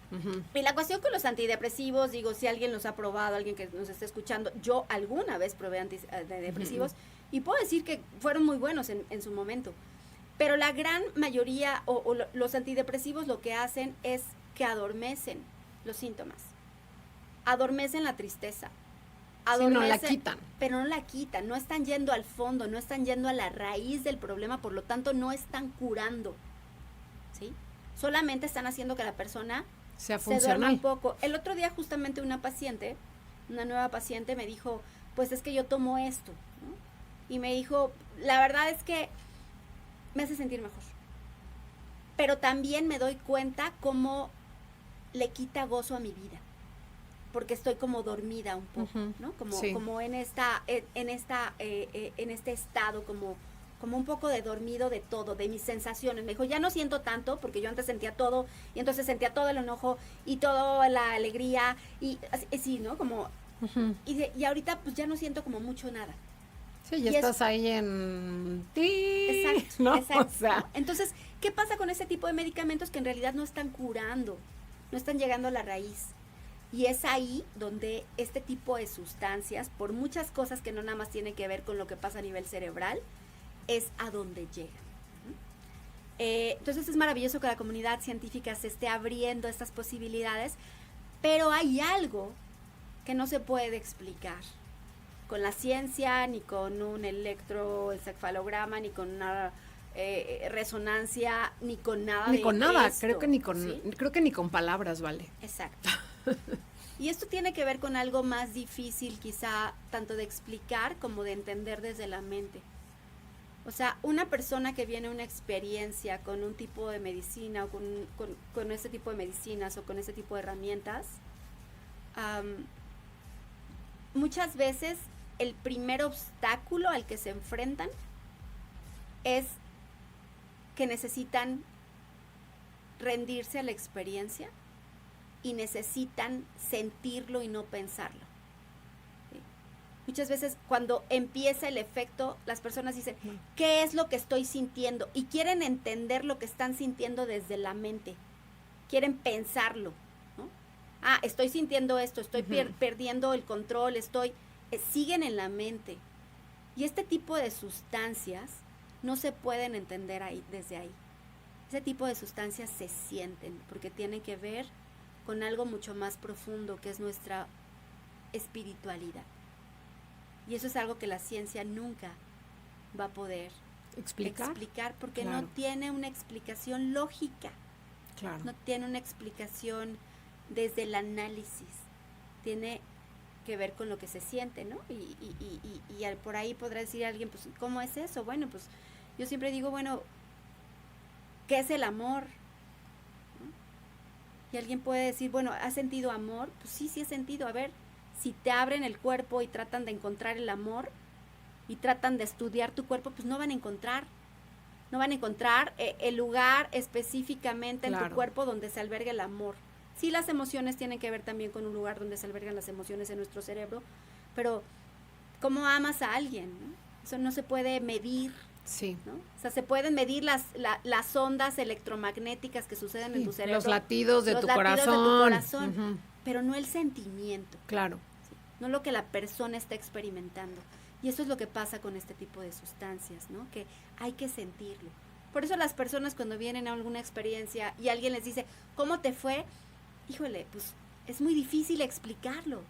Y la cuestión con los antidepresivos, digo, si alguien los ha probado, alguien que nos esté escuchando, yo alguna vez probé antidepresivos y puedo decir que fueron muy buenos en su momento. Pero la gran mayoría, los antidepresivos lo que hacen es que adormecen los síntomas, adormecen la tristeza, adormecen, no la quitan. Pero no la quitan, no están yendo al fondo, no están yendo a la raíz del problema, por lo tanto no están curando, ¿sí? Solamente están haciendo que la persona se duerma un poco. El otro día justamente una nueva paciente me dijo, pues es que yo tomo esto, ¿no? Y me dijo, la verdad es que me hace sentir mejor, pero también me doy cuenta cómo le quita gozo a mi vida, porque estoy como dormida un poco, ¿no? Como en este estado, como un poco de dormido de todo, de mis sensaciones. Me dijo, ya no siento tanto, porque yo antes sentía todo, y entonces sentía todo el enojo y toda la alegría, y así, ¿no? Como, y ahorita pues ya no siento como mucho nada. Sí, ya estás ahí en ti. Exacto, ¿no? exacto. O sea. Entonces, ¿qué pasa con ese tipo de medicamentos que en realidad no están curando? No están llegando a la raíz. Y es ahí donde este tipo de sustancias, por muchas cosas que no nada más tienen que ver con lo que pasa a nivel cerebral, es a donde llegan. Entonces es maravilloso que la comunidad científica se esté abriendo estas posibilidades, pero hay algo que no se puede explicar con la ciencia, ni con un electroencefalograma, ni con una resonancia, ni con nada. Ni con nada, esto, creo que ni con palabras, vale. Exacto. Y esto tiene que ver con algo más difícil quizá tanto de explicar como de entender desde la mente. O sea, una persona que viene a una experiencia con un tipo de medicina o con este tipo de medicinas o con este tipo de herramientas, muchas veces el primer obstáculo al que se enfrentan es que necesitan rendirse a la experiencia y necesitan sentirlo y no pensarlo. ¿Sí? Muchas veces cuando empieza el efecto, las personas dicen, ¿qué es lo que estoy sintiendo? Y quieren entender lo que están sintiendo desde la mente. Quieren pensarlo, ¿no? Estoy sintiendo esto, estoy perdiendo el control, siguen en la mente. Y este tipo de sustancias no se pueden entender desde ahí. Ese tipo de sustancias se sienten porque tienen que ver con algo mucho más profundo que es nuestra espiritualidad. Y eso es algo que la ciencia nunca va a poder explicar porque no tiene una explicación lógica. Claro. No tiene una explicación desde el análisis. Tiene que ver con lo que se siente, ¿no? Y por ahí podrá decir alguien, pues, ¿cómo es eso? Bueno, pues yo siempre digo, bueno, ¿qué es el amor? ¿No? Y alguien puede decir, bueno, ¿has sentido amor? Pues sí he sentido. A ver, si te abren el cuerpo y tratan de encontrar el amor y tratan de estudiar tu cuerpo, pues no van a encontrar el lugar específicamente en tu cuerpo donde se alberga el amor. Sí, las emociones tienen que ver también con un lugar donde se albergan las emociones en nuestro cerebro, pero ¿cómo amas a alguien? ¿No? Eso no se puede medir. Sí. ¿No? O sea, se pueden medir las ondas electromagnéticas que suceden en tu cerebro. Los latidos de tu corazón. Uh-huh. Pero no el sentimiento. Claro. ¿Sí? No lo que la persona está experimentando. Y eso es lo que pasa con este tipo de sustancias, ¿no? Que hay que sentirlo. Por eso las personas cuando vienen a alguna experiencia y alguien les dice, ¿cómo te fue? Híjole, pues es muy difícil explicarlo.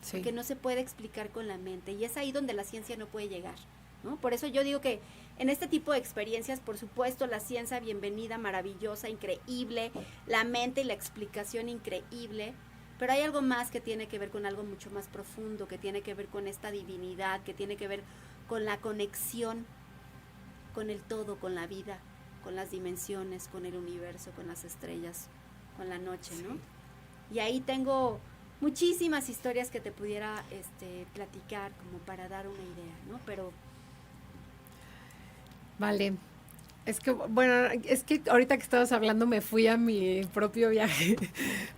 Sí. Porque no se puede explicar con la mente. Y es ahí donde la ciencia no puede llegar, ¿no? Por eso yo digo que en este tipo de experiencias, por supuesto, la ciencia bienvenida, maravillosa, increíble, la mente y la explicación increíble, pero hay algo más que tiene que ver con algo mucho más profundo, que tiene que ver con esta divinidad, que tiene que ver con la conexión con el todo, con la vida, con las dimensiones, con el universo, con las estrellas, con la noche, ¿no? Y ahí tengo muchísimas historias que te pudiera platicar como para dar una idea, ¿no? Pero vale. Es que, bueno, ahorita que estabas hablando me fui a mi propio viaje,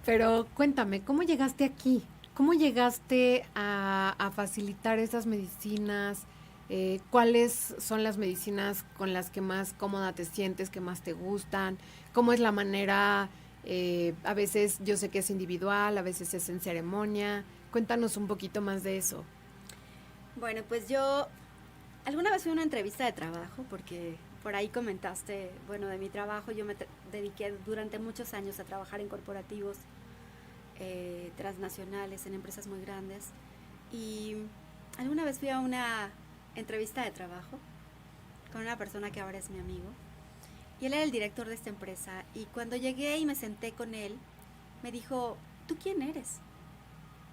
pero cuéntame, ¿cómo llegaste aquí? ¿Cómo llegaste a facilitar esas medicinas? ¿Cuáles son las medicinas con las que más cómoda te sientes, que más te gustan? ¿Cómo es la manera? A veces yo sé que es individual, a veces es en ceremonia. Cuéntanos un poquito más de eso. Bueno, pues yo alguna vez fui a una entrevista de trabajo porque por ahí comentaste, bueno, de mi trabajo. Yo me dediqué durante muchos años a trabajar en corporativos transnacionales, en empresas muy grandes. Y alguna vez fui a una entrevista de trabajo con una persona que ahora es mi amigo. Y él era el director de esta empresa. Y cuando llegué y me senté con él, me dijo, ¿tú quién eres?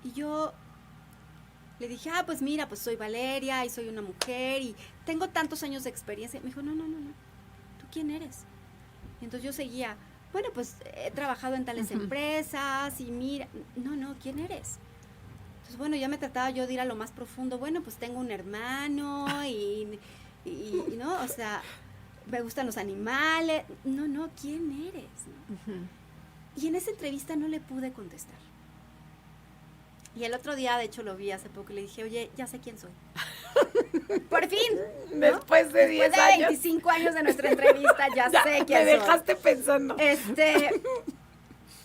Y yo le dije, pues mira, pues soy Valeria y soy una mujer y tengo tantos años de experiencia. Me dijo, no, ¿tú quién eres? Y entonces yo seguía, bueno, pues he trabajado en tales empresas y mira, no, ¿quién eres? Entonces, bueno, ya me trataba yo de ir a lo más profundo. Bueno, pues tengo un hermano y no, o sea, me gustan los animales. No, ¿quién eres? Y en esa entrevista no le pude contestar. Y el otro día, de hecho, lo vi hace poco y le dije, oye, ya sé quién soy. Por fin, ¿no? Después de 10 años. 25 años de nuestra entrevista, ya sé quién soy. Me dejaste pensando.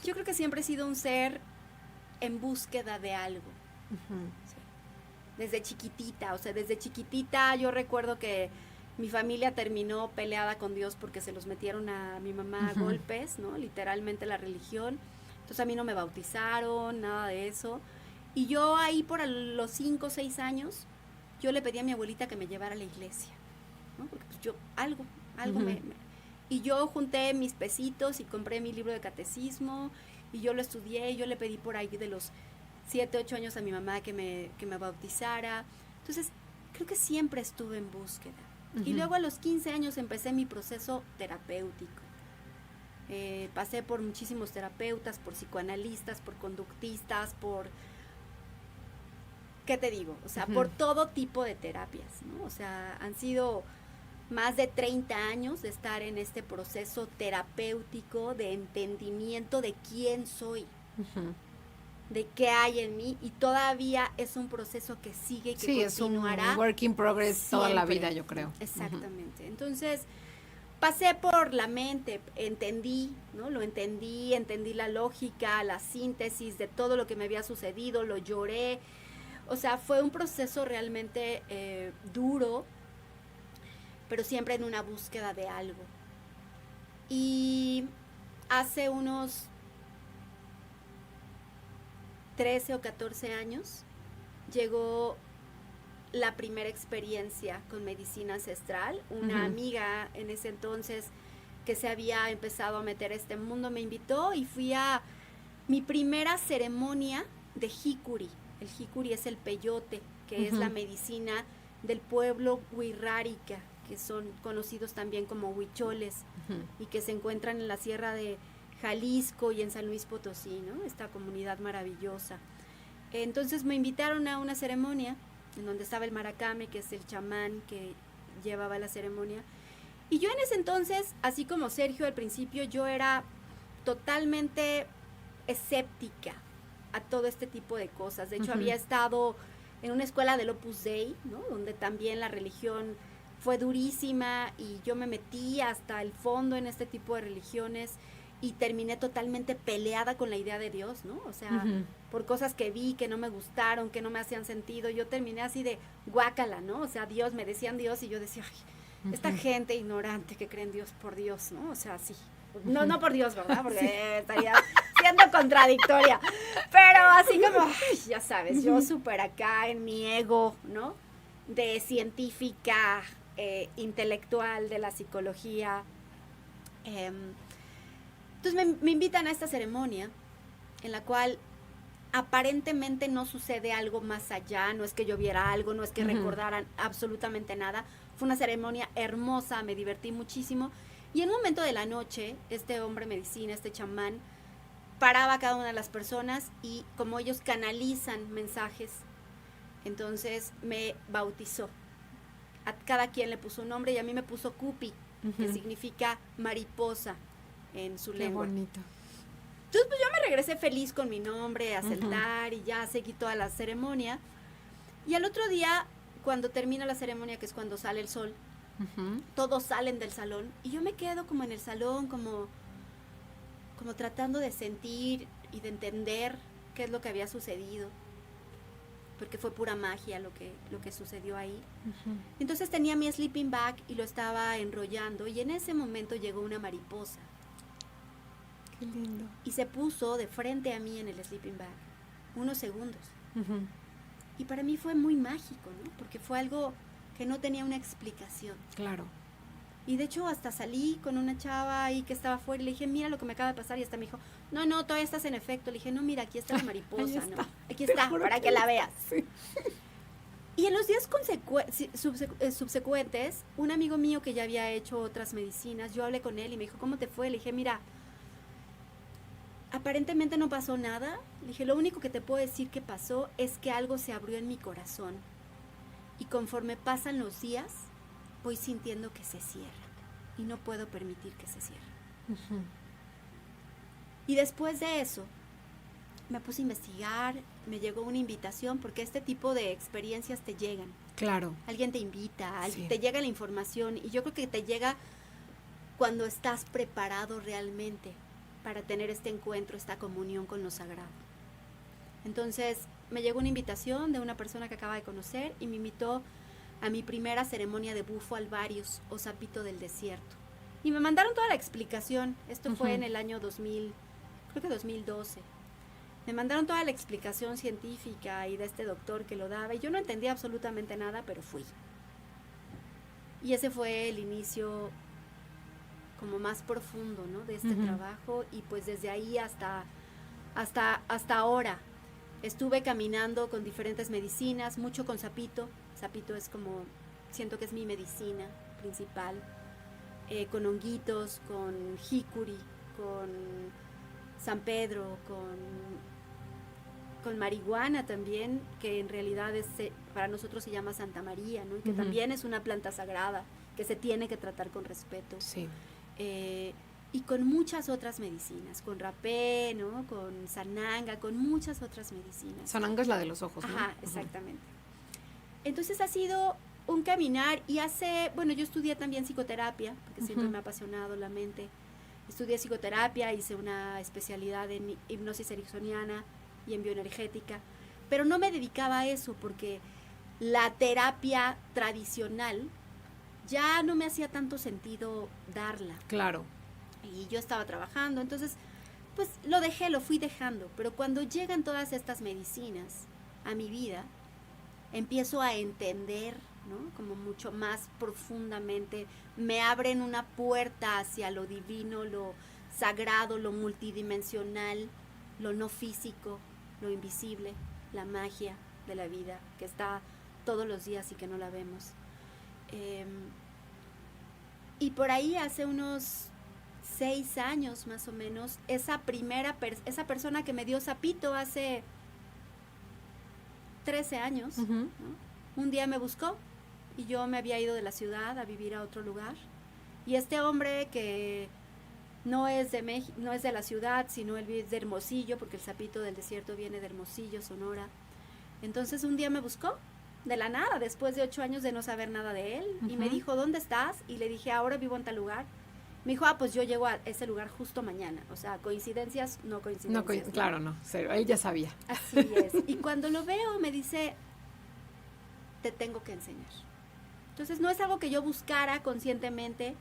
Yo creo que siempre he sido un ser en búsqueda de algo. Sí. Desde chiquitita yo recuerdo que mi familia terminó peleada con Dios porque se los metieron a mi mamá a golpes, ¿no? Literalmente la religión. Entonces a mí no me bautizaron, nada de eso. Y yo ahí por los 5 o 6 años, yo le pedí a mi abuelita que me llevara a la iglesia, ¿no? Porque pues yo, algo y yo junté mis pesitos y compré mi libro de catecismo y yo lo estudié y yo le pedí por ahí de los 7, 8 años a mi mamá que me bautizara. Entonces, creo que siempre estuve en búsqueda. Y luego a los 15 años empecé mi proceso terapéutico. Pasé por muchísimos terapeutas, por psicoanalistas, por conductistas, por... ¿Qué te digo? O sea, por todo tipo de terapias, ¿no? O sea, han sido más de 30 años de estar en este proceso terapéutico de entendimiento de quién soy, de qué hay en mí, y todavía es un proceso que sigue y que continuará. Es un work in progress siempre. Toda la vida, yo creo. Exactamente. Entonces, pasé por la mente, entendí, ¿no? Lo entendí la lógica, la síntesis de todo lo que me había sucedido, lo lloré. O sea, fue un proceso realmente duro, pero siempre en una búsqueda de algo. Y hace unos 13 o 14 años llegó la primera experiencia con medicina ancestral. Una amiga en ese entonces que se había empezado a meter a este mundo me invitó y fui a mi primera ceremonia de jicuri. El jicuri es el peyote, que es la medicina del pueblo Huirrárica, que son conocidos también como huicholes, y que se encuentran en la sierra de Jalisco y en San Luis Potosí, ¿no? Esta comunidad maravillosa. Entonces me invitaron a una ceremonia en donde estaba el maracame, que es el chamán que llevaba la ceremonia. Y yo en ese entonces, así como Sergio al principio, yo era totalmente escéptica a todo este tipo de cosas. De hecho, había estado en una escuela del Opus Dei, ¿no? Donde también la religión fue durísima y yo me metí hasta el fondo en este tipo de religiones y terminé totalmente peleada con la idea de Dios, ¿no? O sea, por cosas que vi, que no me gustaron, que no me hacían sentido, yo terminé así de guácala, ¿no? O sea, Dios, me decían Dios y yo decía, ay, esta gente ignorante que cree en Dios por Dios, ¿no? O sea, sí. No por Dios, ¿verdad? Porque estaría siendo contradictoria. Pero así como, ay, ya sabes, yo súper acá en mi ego, ¿no? De científica, intelectual, de la psicología. Entonces me invitan a esta ceremonia en la cual aparentemente no sucede algo más allá, no es que yo viera algo, no es que recordaran absolutamente nada. Fue una ceremonia hermosa, me divertí muchísimo. Y en un momento de la noche, este hombre medicina, este chamán, paraba a cada una de las personas y como ellos canalizan mensajes, entonces me bautizó. A cada quien le puso un nombre y a mí me puso Cupi, que significa mariposa en su lengua. Qué bonito. Entonces pues yo me regresé feliz con mi nombre a celtar y ya seguí toda la ceremonia. Y al otro día, cuando termina la ceremonia, que es cuando sale el sol, todos salen del salón y yo me quedo como en el salón, como tratando de sentir y de entender qué es lo que había sucedido, porque fue pura magia lo que sucedió ahí. Entonces tenía mi sleeping bag y lo estaba enrollando y en ese momento llegó una mariposa. Qué lindo. Y se puso de frente a mí en el sleeping bag, unos segundos. Y para mí fue muy mágico, ¿no? Porque fue algo que no tenía una explicación. Claro. Y de hecho hasta salí con una chava ahí que estaba afuera y le dije, mira lo que me acaba de pasar, y hasta me dijo, no, todavía estás en efecto. Le dije, no, mira, aquí está la mariposa, ¿no? Aquí está, para que la veas. Sí. Y en los días subsecuentes, un amigo mío que ya había hecho otras medicinas, yo hablé con él y me dijo, ¿cómo te fue? Le dije, mira, aparentemente no pasó nada. Le dije, lo único que te puedo decir que pasó es que algo se abrió en mi corazón. Y conforme pasan los días, voy sintiendo que se cierra. Y no puedo permitir que se cierre. Y después de eso, me puse a investigar, me llegó una invitación, porque este tipo de experiencias te llegan. Claro. Alguien te invita, te llega la información, y yo creo que te llega cuando estás preparado realmente para tener este encuentro, esta comunión con lo sagrado. Entonces me llegó una invitación de una persona que acaba de conocer y me invitó a mi primera ceremonia de bufo alvarius o sapito del desierto. Y me mandaron toda la explicación. Esto fue en el año 2000, creo que 2012. Me mandaron toda la explicación científica y de este doctor que lo daba. Y yo no entendía absolutamente nada, pero fui. Y ese fue el inicio como más profundo, ¿no? De este trabajo. Y pues desde ahí hasta ahora. Estuve caminando con diferentes medicinas, mucho con sapito. Sapito es como, siento que es mi medicina principal. Con honguitos, con jicuri, con San Pedro, con marihuana también, que en realidad para nosotros se llama Santa María, ¿no? Y que también es una planta sagrada que se tiene que tratar con respeto. Sí. Y con muchas otras medicinas, con rapé, ¿no? Con sananga, con muchas otras medicinas. Sananga es la de los ojos, ¿no? Ajá, exactamente. Entonces ha sido un caminar y yo estudié también psicoterapia, porque siempre me ha apasionado la mente. Estudié psicoterapia, hice una especialidad en hipnosis ericksoniana y en bioenergética, pero no me dedicaba a eso porque la terapia tradicional ya no me hacía tanto sentido darla. Claro. Y yo estaba trabajando, entonces pues lo fui dejando, pero cuando llegan todas estas medicinas a mi vida, empiezo a entender, ¿no? Como mucho más profundamente, me abren una puerta hacia lo divino, lo sagrado, lo multidimensional, lo no físico, lo invisible, la magia de la vida que está todos los días y que no la vemos. Y por ahí hace unos 6 años más o menos, esa persona que me dio sapito hace 13 años, ¿no? Un día me buscó y yo me había ido de la ciudad a vivir a otro lugar. Y este hombre que no es de México, no es de la ciudad, sino él es de Hermosillo, porque el sapito del desierto viene de Hermosillo, Sonora. Entonces un día me buscó de la nada, después de 8 años de no saber nada de él, y me dijo, ¿dónde estás? Y le dije, ahora vivo en tal lugar. Me dijo, pues yo llego a ese lugar justo mañana. O sea, coincidencias, no coincidencias. ¿No? Claro, no, cero, él ya sabía. Así es. Y cuando lo veo me dice, te tengo que enseñar. Entonces no es algo que yo buscara conscientemente,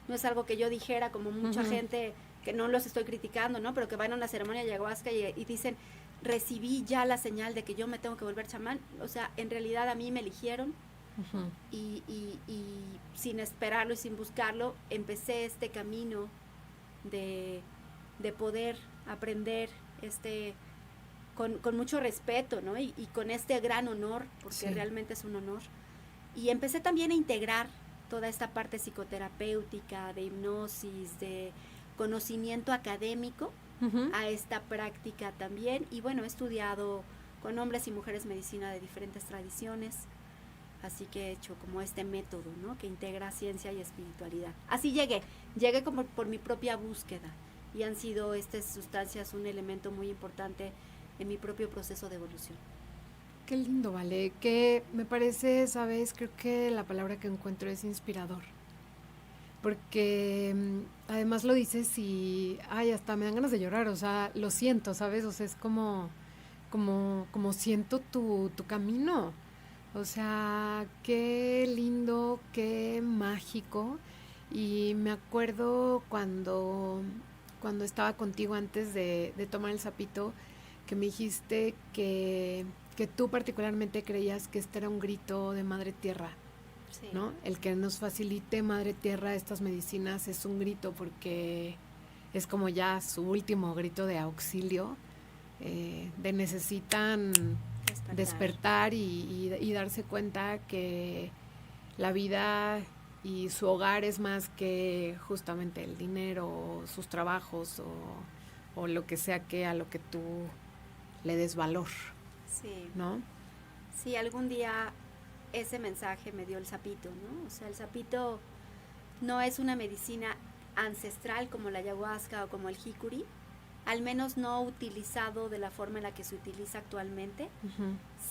no es algo que yo dijera como mucha gente, que no los estoy criticando, ¿no? Pero que van a una ceremonia de ayahuasca y dicen, recibí ya la señal de que yo me tengo que volver chamán. O sea, en realidad a mí me eligieron. Y sin esperarlo y sin buscarlo, empecé este camino de poder aprender con mucho respeto, ¿no? Y con este gran honor, porque realmente es un honor. Y empecé también a integrar toda esta parte psicoterapéutica, de hipnosis, de conocimiento académico a esta práctica también. Y bueno, he estudiado con hombres y mujeres medicina de diferentes tradiciones. Así que he hecho como este método, ¿no? Que integra ciencia y espiritualidad. Así llegué como por mi propia búsqueda, y han sido estas sustancias un elemento muy importante en mi propio proceso de evolución. Qué lindo, Vale, que me parece, ¿sabes? Creo que la palabra que encuentro es inspirador, porque además lo dices y, hasta me dan ganas de llorar, o sea, lo siento, ¿sabes? O sea, es como siento tu camino. O sea, qué lindo, qué mágico. Y me acuerdo cuando estaba contigo antes de tomar el sapito, que me dijiste que tú particularmente creías que este era un grito de Madre Tierra, ¿no? El que nos facilite Madre Tierra estas medicinas es un grito, porque es como ya su último grito de auxilio, de necesitan despertar y darse cuenta que la vida y su hogar es más que justamente el dinero o sus trabajos o lo que sea que a lo que tú le des valor. Sí. ¿No? Sí, algún día ese mensaje me dio el sapito, ¿no? O sea, el sapito no es una medicina ancestral como la ayahuasca o como el jicuri, al menos no utilizado de la forma en la que se utiliza actualmente.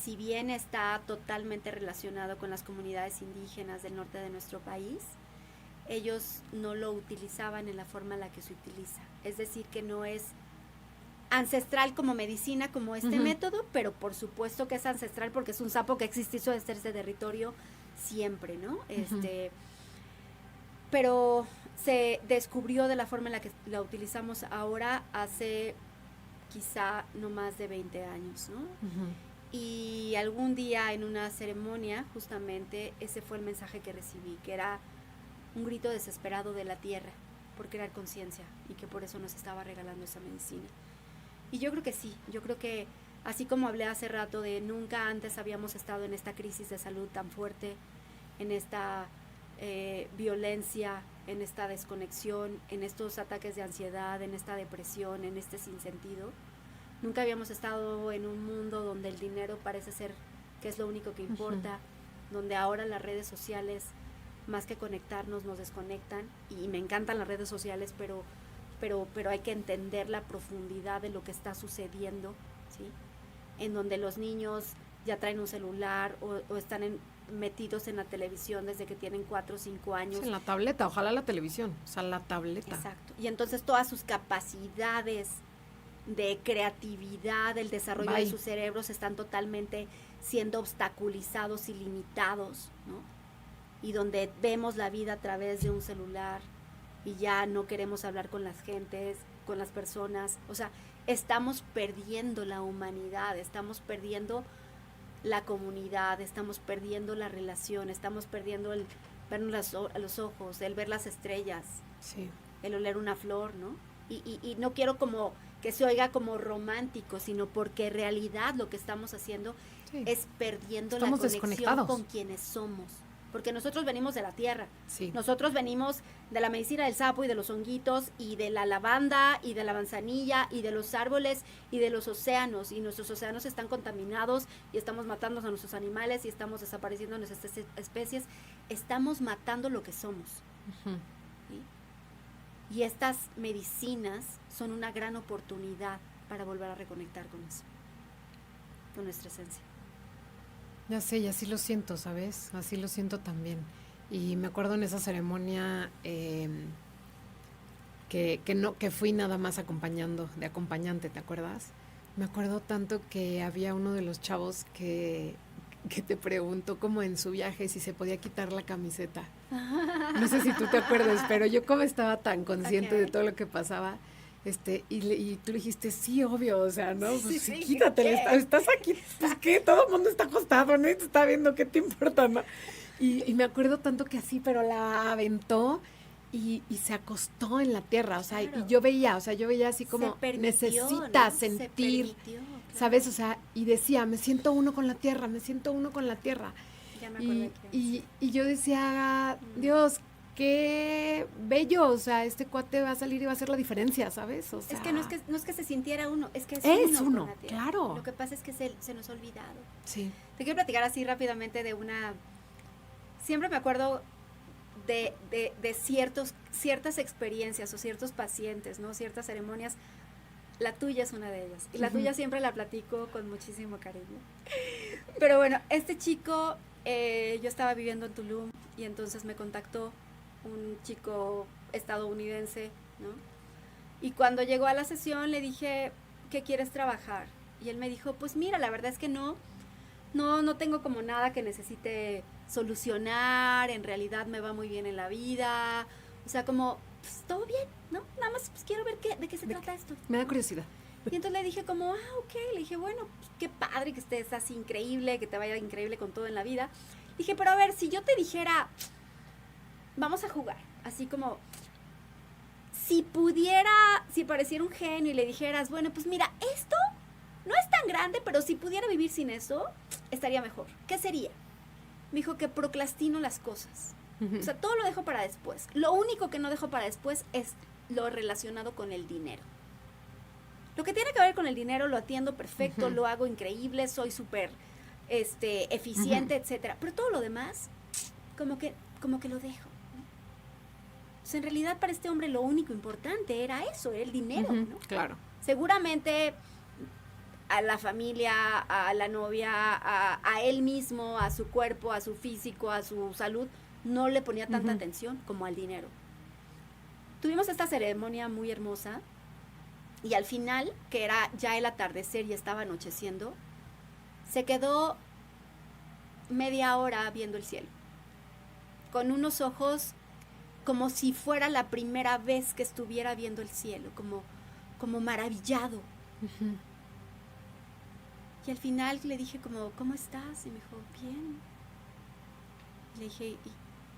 Si bien está totalmente relacionado con las comunidades indígenas del norte de nuestro país, ellos no lo utilizaban en la forma en la que se utiliza. Es decir, que no es ancestral como medicina, como este método, pero por supuesto que es ancestral porque es un sapo que existió desde este territorio siempre, ¿no? Pero se descubrió de la forma en la que la utilizamos ahora hace quizá no más de 20 años, ¿no? Y algún día en una ceremonia, justamente, ese fue el mensaje que recibí, que era un grito desesperado de la tierra por crear conciencia y que por eso nos estaba regalando esa medicina. Y yo creo que sí, yo creo que así como hablé hace rato de nunca antes habíamos estado en esta crisis de salud tan fuerte, en esta violencia, en esta desconexión, en estos ataques de ansiedad, en esta depresión, en este sinsentido. Nunca habíamos estado en un mundo donde el dinero parece ser que es lo único que importa, donde ahora las redes sociales, más que conectarnos, nos desconectan. Y me encantan las redes sociales, pero hay que entender la profundidad de lo que está sucediendo, ¿sí? En donde los niños ya traen un celular o están metidos en la televisión desde que tienen 4 o 5 años. En la tableta, ojalá la televisión, o sea, la tableta. Exacto. Y entonces todas sus capacidades de creatividad, el desarrollo de sus cerebros están totalmente siendo obstaculizados y limitados, ¿no? Y donde vemos la vida a través de un celular y ya no queremos hablar con las gentes, con las personas. O sea, estamos perdiendo la humanidad, estamos perdiendo la comunidad, estamos perdiendo la relación, estamos perdiendo el vernos a los ojos, el ver las estrellas, el oler una flor, ¿no? Y no quiero como que se oiga como romántico, sino porque en realidad lo que estamos haciendo es perdiendo la conexión con quienes somos. Porque nosotros venimos de la tierra, nosotros venimos de la medicina del sapo y de los honguitos y de la lavanda y de la manzanilla y de los árboles y de los océanos, y nuestros océanos están contaminados y estamos matando a nuestros animales y estamos desapareciendo a nuestras especies, estamos matando lo que somos. ¿Sí? Y estas medicinas son una gran oportunidad para volver a reconectar con eso, con nuestra esencia. Ya sé, y así lo siento, ¿sabes? Así lo siento también. Y me acuerdo en esa ceremonia que fui nada más de acompañante, ¿te acuerdas? Me acuerdo tanto que había uno de los chavos que te preguntó como en su viaje si se podía quitar la camiseta. No sé si tú te acuerdas, pero yo como estaba tan consciente de todo lo que pasaba, y tú le dijiste, sí, obvio, o sea, ¿no? Pues sí, quítate, estás aquí, pues ¿qué? Todo el mundo está acostado, ¿no? Te está viendo, ¿qué te importa, no? Y me acuerdo tanto que así, pero la aventó y se acostó en la tierra, o sea, y yo veía así como, necesita sentir, ¿sabes? O sea, y decía, me siento uno con la tierra, me siento uno con la tierra. Ya me acordé y yo decía, Dios, qué bello, o sea, este cuate va a salir y va a hacer la diferencia, ¿sabes? O sea, es que no es que se sintiera uno, es que es uno con la tierra. Claro. Lo que pasa es que se nos ha olvidado. Sí. Te quiero platicar así rápidamente de siempre me acuerdo de ciertas experiencias o ciertos pacientes, ¿no? Ciertas ceremonias. La tuya es una de ellas. Y la tuya siempre la platico con muchísimo cariño. Pero bueno, este chico, yo estaba viviendo en Tulum y entonces me contactó un chico estadounidense, ¿no? Y cuando llegó a la sesión le dije, ¿qué quieres trabajar? Y él me dijo, pues mira, la verdad es que no tengo como nada que necesite solucionar, en realidad me va muy bien en la vida, o sea, como, pues todo bien, ¿no? Nada más pues quiero ver de qué se trata esto. Me da curiosidad. Y entonces le dije como, ok, le dije, bueno, pues qué padre que estés así increíble, que te vaya increíble con todo en la vida. Dije, pero a ver, si yo te dijera, vamos a jugar, así como, si pareciera un genio y le dijeras, bueno, pues mira, esto no es tan grande, pero si pudiera vivir sin eso, estaría mejor. ¿Qué sería? Me dijo que procrastino las cosas. O sea, todo lo dejo para después. Lo único que no dejo para después es lo relacionado con el dinero. Lo que tiene que ver con el dinero lo atiendo perfecto, lo hago increíble, soy súper eficiente, etcétera. Pero todo lo demás, como que lo dejo. O sea, en realidad para este hombre lo único importante era eso, el dinero, ¿no? Claro. Seguramente a la familia, a la novia, a él mismo, a su cuerpo, a su físico, a su salud, no le ponía tanta atención como al dinero. Tuvimos esta ceremonia muy hermosa Y al final, que era ya el atardecer y estaba anocheciendo, se quedó media hora viendo el cielo, con unos ojos como si fuera la primera vez que estuviera viendo el cielo, como maravillado. Ujú. Y al final le dije como, ¿cómo estás? Y me dijo, bien. Y le dije, ¿y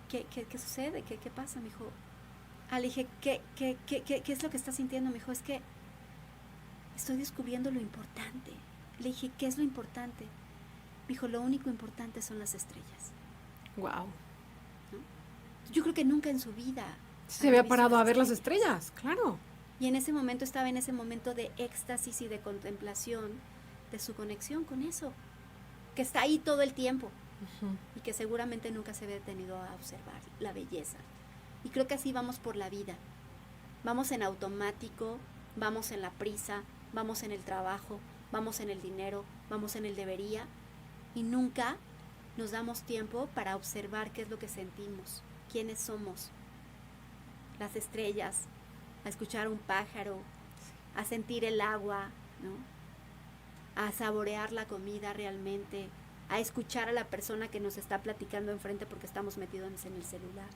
qué sucede? ¿Qué pasa? Me dijo, le dije, ¿qué es lo que estás sintiendo? Me dijo, es que estoy descubriendo lo importante. Le dije, ¿qué es lo importante? Me dijo, lo único importante son las estrellas. Wow. ¿No? Yo creo que nunca en su vida Se había parado a ver las estrellas, claro. Y en ese momento estaba en ese momento de éxtasis y de contemplación de su conexión con eso, que está ahí todo el tiempo. Ujú. Y que seguramente nunca se había detenido a observar la belleza. Y creo que así vamos por la vida. Vamos en automático, vamos en la prisa, vamos en el trabajo, vamos en el dinero, vamos en el debería, y nunca nos damos tiempo para observar qué es lo que sentimos, quiénes somos, las estrellas, a escuchar un pájaro, a sentir el agua, ¿no? A saborear la comida realmente, a escuchar a la persona que nos está platicando enfrente porque estamos metidos en el celular.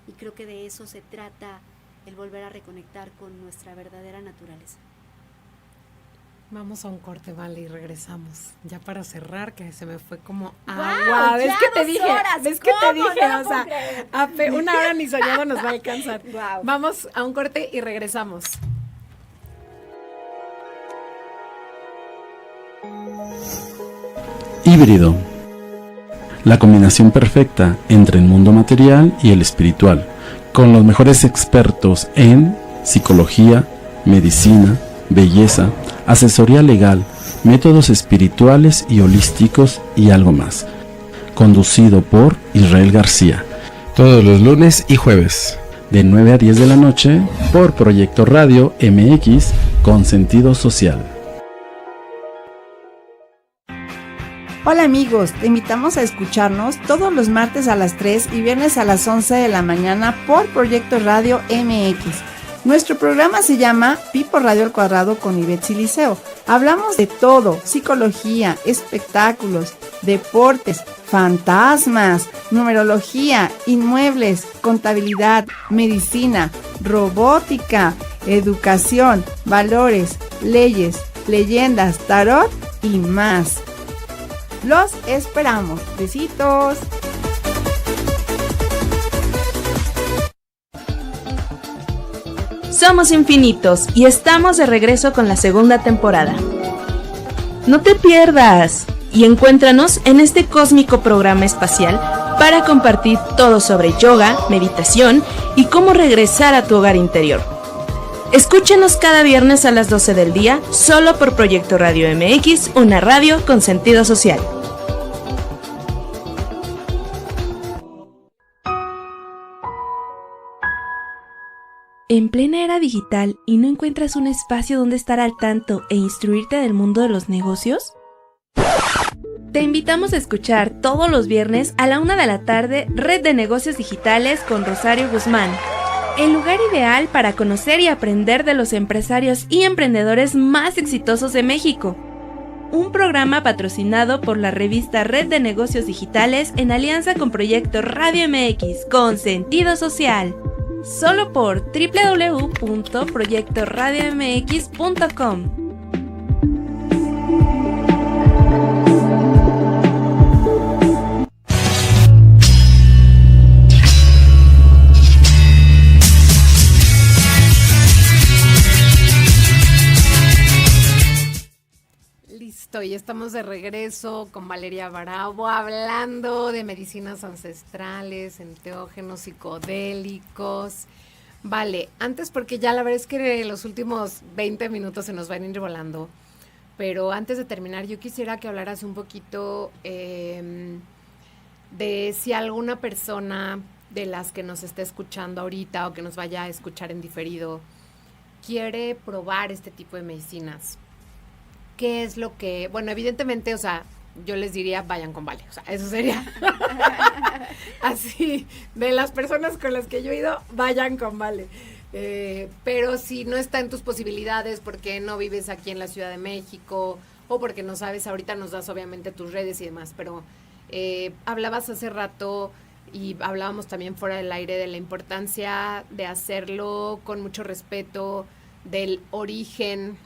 Y creo que de eso se trata el volver a reconectar con nuestra verdadera naturaleza. Vamos a un corte, vale, y regresamos. Ya para cerrar, que se me fue como ¡Guau! agua. ¿Ves Ya que te 2 dije? horas. ¿Ves que te ¿Cómo? dije? No lo O sea, puedo creer. una hora ni soñado nos va a alcanzar. Guau. Vamos a un corte y regresamos. Híbrido. La combinación perfecta entre el mundo material y el espiritual, con los mejores expertos en psicología, medicina, belleza, asesoría legal, métodos espirituales y holísticos y algo más. Conducido por Israel García. Todos los lunes y jueves. De 9 a 10 de la noche por Proyecto Radio MX con sentido social. Hola amigos, te invitamos a escucharnos todos los martes a las 3 y viernes a las 11 de la mañana por Proyecto Radio MX. Nuestro programa se llama Pipo Radio al Cuadrado con Ivette Siliceo. Hablamos de todo, psicología, espectáculos, deportes, fantasmas, numerología, inmuebles, contabilidad, medicina, robótica, educación, valores, leyes, leyendas, tarot y más. Los esperamos. Besitos. Somos infinitos y estamos de regreso con la segunda temporada. No te pierdas y encuéntranos en este cósmico programa espacial para compartir todo sobre yoga, meditación y cómo regresar a tu hogar interior. Escúchanos cada viernes a las 12 del día, solo por Proyecto Radio MX, una radio con sentido social. ¿En plena era digital y no encuentras un espacio donde estar al tanto e instruirte del mundo de los negocios? Te invitamos a escuchar todos los viernes a la 1 de la tarde Red de Negocios Digitales con Rosario Guzmán. El lugar ideal para conocer y aprender de los empresarios y emprendedores más exitosos de México. Un programa patrocinado por la revista Red de Negocios Digitales en alianza con Proyecto Radio MX con sentido social. Solo por www.proyectoradiomx.com. Listo, y estamos de regreso con Valeria Bravo hablando de medicinas ancestrales, enteógenos, psicodélicos. Vale, antes porque ya la verdad es que los últimos 20 minutos se nos van a ir volando, pero antes de terminar yo quisiera que hablaras un poquito de si alguna persona de las que nos esté escuchando ahorita o que nos vaya a escuchar en diferido quiere probar este tipo de medicinas. ¿Qué es lo que...? Bueno, evidentemente, o sea, yo les diría, vayan con Vale. O sea, eso sería así, de las personas con las que yo he ido, vayan con Vale. Pero si no está en tus posibilidades porque no vives aquí en la Ciudad de México o porque no sabes, ahorita nos das obviamente tus redes y demás, pero hablabas hace rato y hablábamos también fuera del aire de la importancia de hacerlo con mucho respeto del origen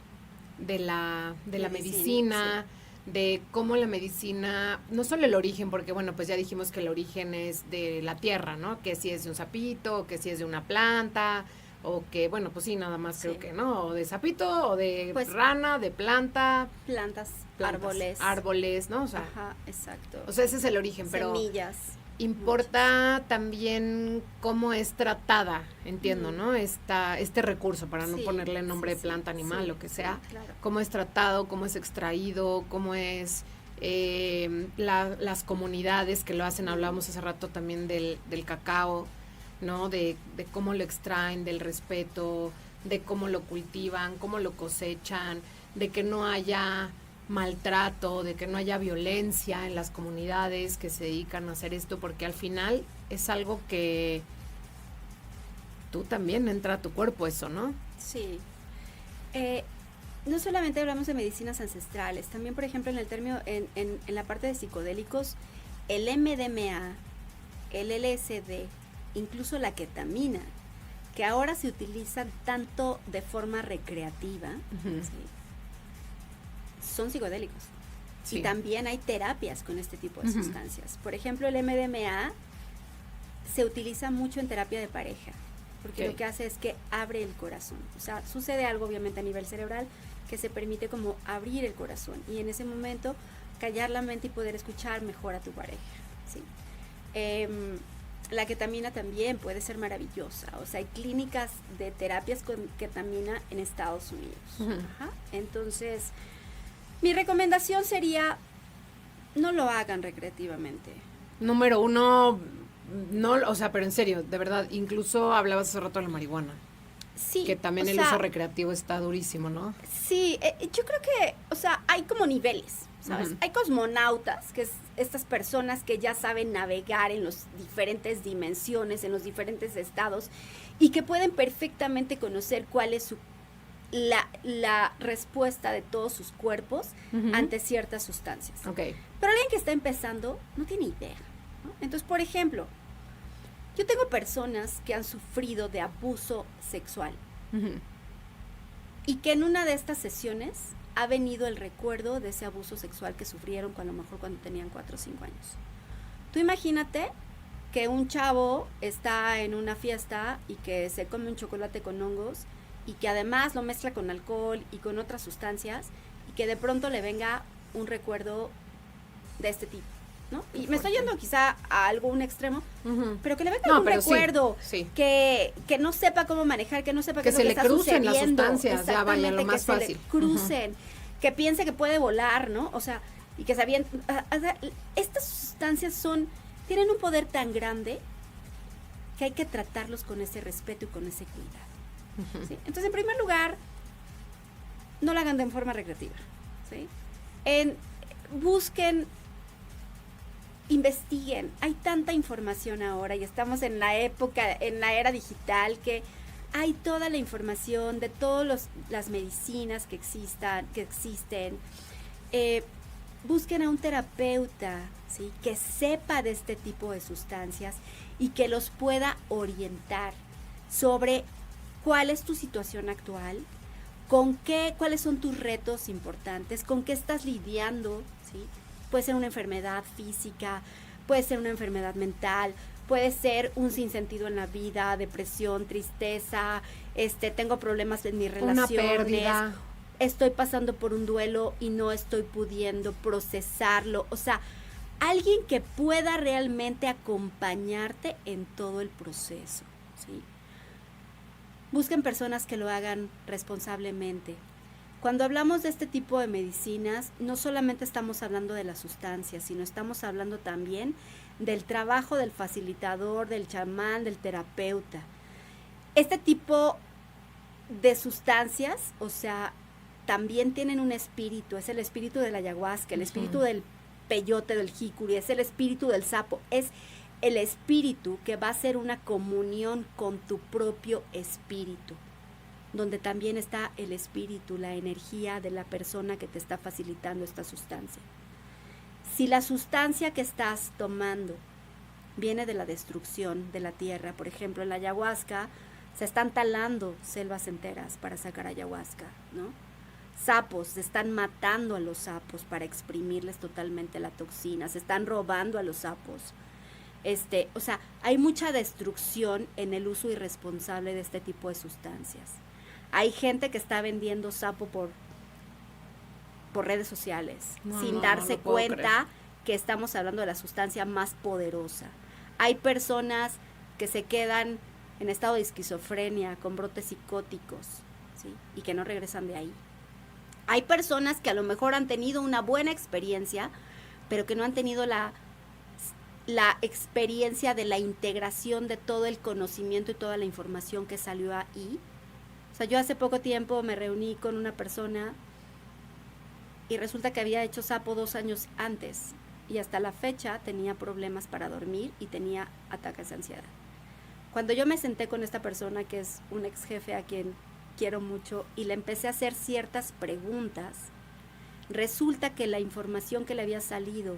de la medicina, sí. De cómo la medicina, no solo el origen, porque bueno, pues ya dijimos que el origen es de la tierra, ¿no? Que si es de un sapito, que si es de una planta, o que, bueno, pues sí, nada más creo que, ¿no? O de sapito, o de pues, rana, de planta. Plantas, árboles, ¿no? O sea, ajá, exacto. O sea, ese es el origen, pero semillas. Importa también cómo es tratada, entiendo, ¿no? Este recurso, para no ponerle nombre de planta, animal, lo que sea. Claro. Cómo es tratado, cómo es extraído, cómo es las comunidades que lo hacen. Hablábamos hace rato también del cacao, ¿no? De cómo lo extraen, del respeto, de cómo lo cultivan, cómo lo cosechan, de que no haya maltrato, de que no haya violencia en las comunidades que se dedican a hacer esto, porque al final es algo que tú también entra a tu cuerpo eso, ¿no? Sí. No solamente hablamos de medicinas ancestrales, también por ejemplo en el término, en la parte de psicodélicos, el MDMA, el LSD, incluso la ketamina, que ahora se utilizan tanto de forma recreativa, ¿sí? Son psicodélicos. Sí. Y también hay terapias con este tipo de sustancias. Por ejemplo, el MDMA se utiliza mucho en terapia de pareja, porque lo que hace es que abre el corazón. O sea, sucede algo obviamente a nivel cerebral que se permite como abrir el corazón y en ese momento callar la mente y poder escuchar mejor a tu pareja. ¿Sí? La ketamina también puede ser maravillosa. O sea, hay clínicas de terapias con ketamina en Estados Unidos. Ajá. Entonces, mi recomendación sería, no lo hagan recreativamente. Número 1, no, o sea, pero en serio, de verdad, incluso hablabas hace rato de la marihuana. Sí. Que también el uso recreativo está durísimo, ¿no? Sí, yo creo que, o sea, hay como niveles, ¿sabes? Hay cosmonautas, que es estas personas que ya saben navegar en las diferentes dimensiones, en los diferentes estados, y que pueden perfectamente conocer cuál es la respuesta de todos sus cuerpos ante ciertas sustancias. Okay. Pero alguien que está empezando no tiene idea, ¿no? Entonces, por ejemplo, yo tengo personas que han sufrido de abuso sexual y que en una de estas sesiones ha venido el recuerdo de ese abuso sexual que sufrieron a lo mejor cuando tenían 4 o 5 años. Tú imagínate que un chavo está en una fiesta y que se come un chocolate con hongos y que además lo mezcla con alcohol y con otras sustancias y que de pronto le venga un recuerdo de este tipo, ¿no? Y me estoy yendo quizá a algún extremo, pero que le venga un recuerdo, que no sepa cómo manejar, que no sepa qué es lo que está sucediendo. Que se le crucen las sustancias, ya vaya lo más fácil. Que se le crucen, que piense que puede volar, ¿no? O sea, y que sabían, estas sustancias tienen un poder tan grande que hay que tratarlos con ese respeto y con ese cuidado. ¿Sí? Entonces, en primer lugar, no lo hagan de forma recreativa, ¿sí? Busquen, investiguen. Hay tanta información ahora y estamos en la era digital, que hay toda la información de todas las medicinas que existen. Busquen a un terapeuta, ¿sí? Que sepa de este tipo de sustancias y que los pueda orientar sobre cuál es tu situación actual, cuáles son tus retos importantes, con qué estás lidiando, ¿sí? Puede ser una enfermedad física, puede ser una enfermedad mental, puede ser un sinsentido en la vida, depresión, tristeza, tengo problemas en mis relaciones, una pérdida, estoy pasando por un duelo y no estoy pudiendo procesarlo. O sea, alguien que pueda realmente acompañarte en todo el proceso, ¿sí? Busquen personas que lo hagan responsablemente. Cuando hablamos de este tipo de medicinas, no solamente estamos hablando de las sustancias, sino estamos hablando también del trabajo del facilitador, del chamán, del terapeuta. Este tipo de sustancias, o sea, también tienen un espíritu, es el espíritu de la ayahuasca, el espíritu del peyote, del jicuri, es el espíritu del sapo, es el espíritu, que va a ser una comunión con tu propio espíritu, donde también está el espíritu, la energía de la persona que te está facilitando esta sustancia. Si la sustancia que estás tomando viene de la destrucción de la tierra, por ejemplo, en la ayahuasca se están talando selvas enteras para sacar ayahuasca, ¿no? Sapos, se están matando a los sapos para exprimirles totalmente la toxina, se están robando a los sapos. O sea, hay mucha destrucción en el uso irresponsable de este tipo de sustancias. Hay gente que está vendiendo sapo por redes sociales, sin darse cuenta que estamos hablando de la sustancia más poderosa. Hay personas que se quedan en estado de esquizofrenia, con brotes psicóticos, ¿sí? Y que no regresan de ahí. Hay personas que a lo mejor han tenido una buena experiencia, pero que no han tenido la experiencia de la integración de todo el conocimiento y toda la información que salió ahí. O sea, yo hace poco tiempo me reuní con una persona y resulta que había hecho sapo 2 años antes y hasta la fecha tenía problemas para dormir y tenía ataques de ansiedad. Cuando yo me senté con esta persona, que es un ex jefe a quien quiero mucho, y le empecé a hacer ciertas preguntas, resulta que la información que le había salido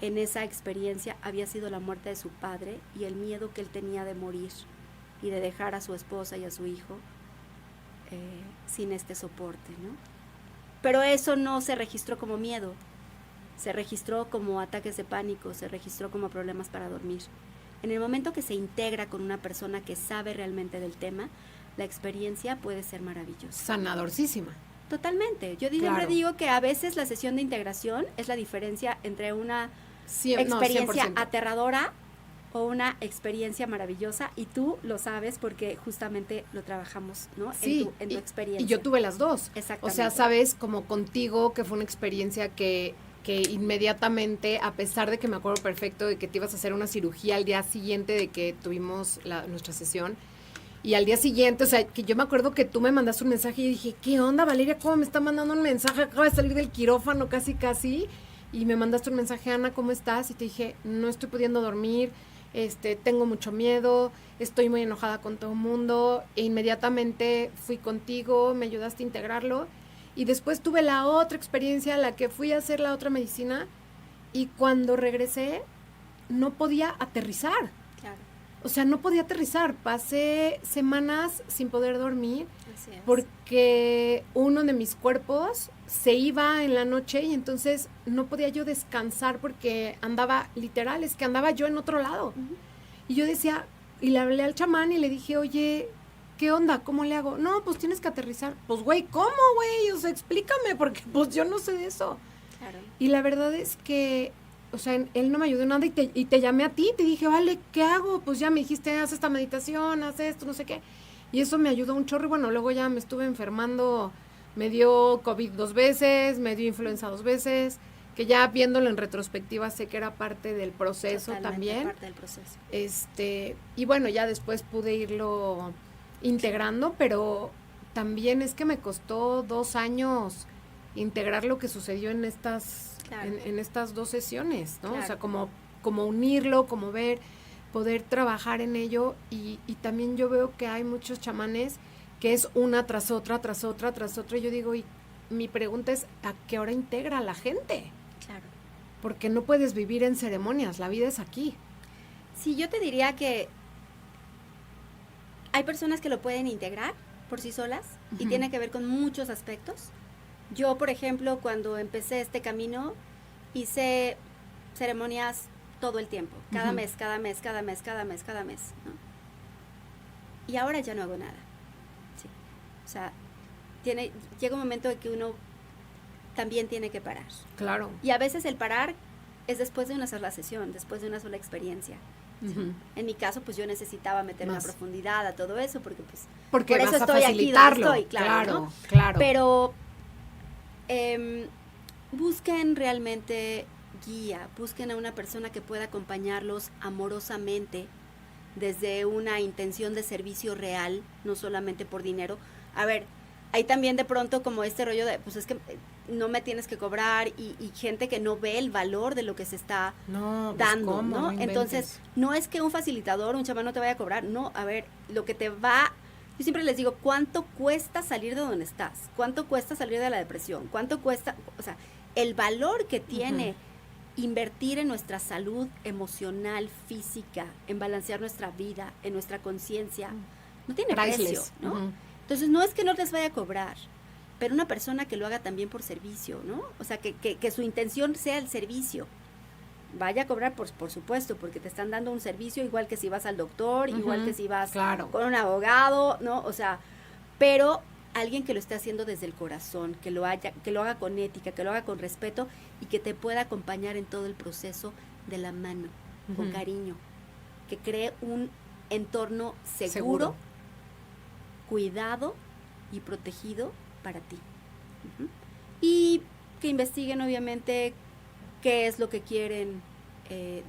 en esa experiencia había sido la muerte de su padre y el miedo que él tenía de morir y de dejar a su esposa y a su hijo sin este soporte, ¿no? Pero eso no se registró como miedo, se registró como ataques de pánico, se registró como problemas para dormir. En el momento que se integra con una persona que sabe realmente del tema, la experiencia puede ser maravillosa. Sanadorcísima. Totalmente. Yo siempre digo que a veces la sesión de integración es la diferencia entre una experiencia aterradora o una experiencia maravillosa, y tú lo sabes porque justamente lo trabajamos, ¿no? Sí, en tu experiencia. Y yo tuve las dos. Exactamente. O sea, sabes, como contigo, que fue una experiencia que inmediatamente, a pesar de que me acuerdo perfecto de que te ibas a hacer una cirugía al día siguiente de que tuvimos nuestra sesión, y al día siguiente, o sea, que yo me acuerdo que tú me mandaste un mensaje y dije, ¿qué onda, Valeria? ¿Cómo me está mandando un mensaje? Acaba de salir del quirófano casi, y me mandaste un mensaje, Ana, ¿cómo estás? Y te dije, no estoy pudiendo dormir, tengo mucho miedo, estoy muy enojada con todo el mundo, e inmediatamente fui contigo, me ayudaste a integrarlo, y después tuve la otra experiencia, la que fui a hacer la otra medicina, y cuando regresé, no podía aterrizar. Claro. O sea, no podía aterrizar, pasé semanas sin poder dormir, Así es. porque uno de mis cuerpos se iba en la noche y entonces no podía yo descansar porque andaba, literal, es que andaba yo en otro lado. Uh-huh. Y yo decía, y le hablé al chamán y le dije, oye, ¿qué onda? ¿Cómo le hago? No, pues tienes que aterrizar. Pues, güey, ¿cómo, güey? O sea, explícame, porque pues yo no sé de eso. Claro. Y la verdad es que, o sea, él no me ayudó en nada y te llamé a ti, te dije, vale, ¿qué hago? Pues ya me dijiste, haz esta meditación, haz esto, no sé qué. Y eso me ayudó un chorro y bueno, luego ya me estuve enfermando, me dio COVID 2 veces, me dio influenza 2 veces, que ya viéndolo en retrospectiva sé que era parte del proceso. Totalmente también. Parte del proceso. Y bueno, ya después pude irlo integrando, pero también es que me costó 2 años integrar lo que sucedió en estas, claro, en estas 2 sesiones, ¿no? Claro. O sea, como unirlo, como ver, poder trabajar en ello, y también yo veo que hay muchos chamanes que es una tras otra, y yo digo, y mi pregunta es, ¿a qué hora integra a la gente? Claro. Porque no puedes vivir en ceremonias, la vida es aquí. Sí, yo te diría que hay personas que lo pueden integrar por sí solas, y Ujú. tiene que ver con muchos aspectos. Yo, por ejemplo, cuando empecé este camino, hice ceremonias todo el tiempo, cada Ujú. mes, ¿no? Y ahora ya no hago nada. Sí. O sea, llega un momento en que uno también tiene que parar. Claro. Y a veces el parar es después de una sola sesión, después de una sola experiencia. Ujú. En mi caso, pues yo necesitaba meterme a Más. profundidad a todo eso, porque pues Porque por eso vas a estoy aquí donde facilitarlo. estoy, claro, ¿no? Claro. Pero busquen realmente guía, busquen a una persona que pueda acompañarlos amorosamente desde una intención de servicio real, no solamente por dinero. A ver, hay también de pronto como este rollo de, pues es que no me tienes que cobrar, y gente que no ve el valor de lo que se está pues, dando, ¿cómo? ¿no? No Entonces, no es que un facilitador, un chamán no te vaya a cobrar, no, a ver, lo que te va, yo siempre les digo, ¿cuánto cuesta salir de donde estás? ¿Cuánto cuesta salir de la depresión? ¿Cuánto cuesta, o sea, el valor que tiene invertir en nuestra salud emocional, física, en balancear nuestra vida, en nuestra conciencia, no tiene precio, ¿no? Entonces, no es que no les vaya a cobrar, pero una persona que lo haga también por servicio, ¿no? O sea, que su intención sea el servicio. Vaya a cobrar, por supuesto, porque te están dando un servicio igual que si vas al doctor, igual que si vas con un abogado, ¿no? O sea, pero alguien que lo esté haciendo desde el corazón, que lo haga con ética, que lo haga con respeto y que te pueda acompañar en todo el proceso de la mano, con cariño, que cree un entorno seguro, cuidado y protegido para ti. Y que investiguen, obviamente, qué es lo que quieren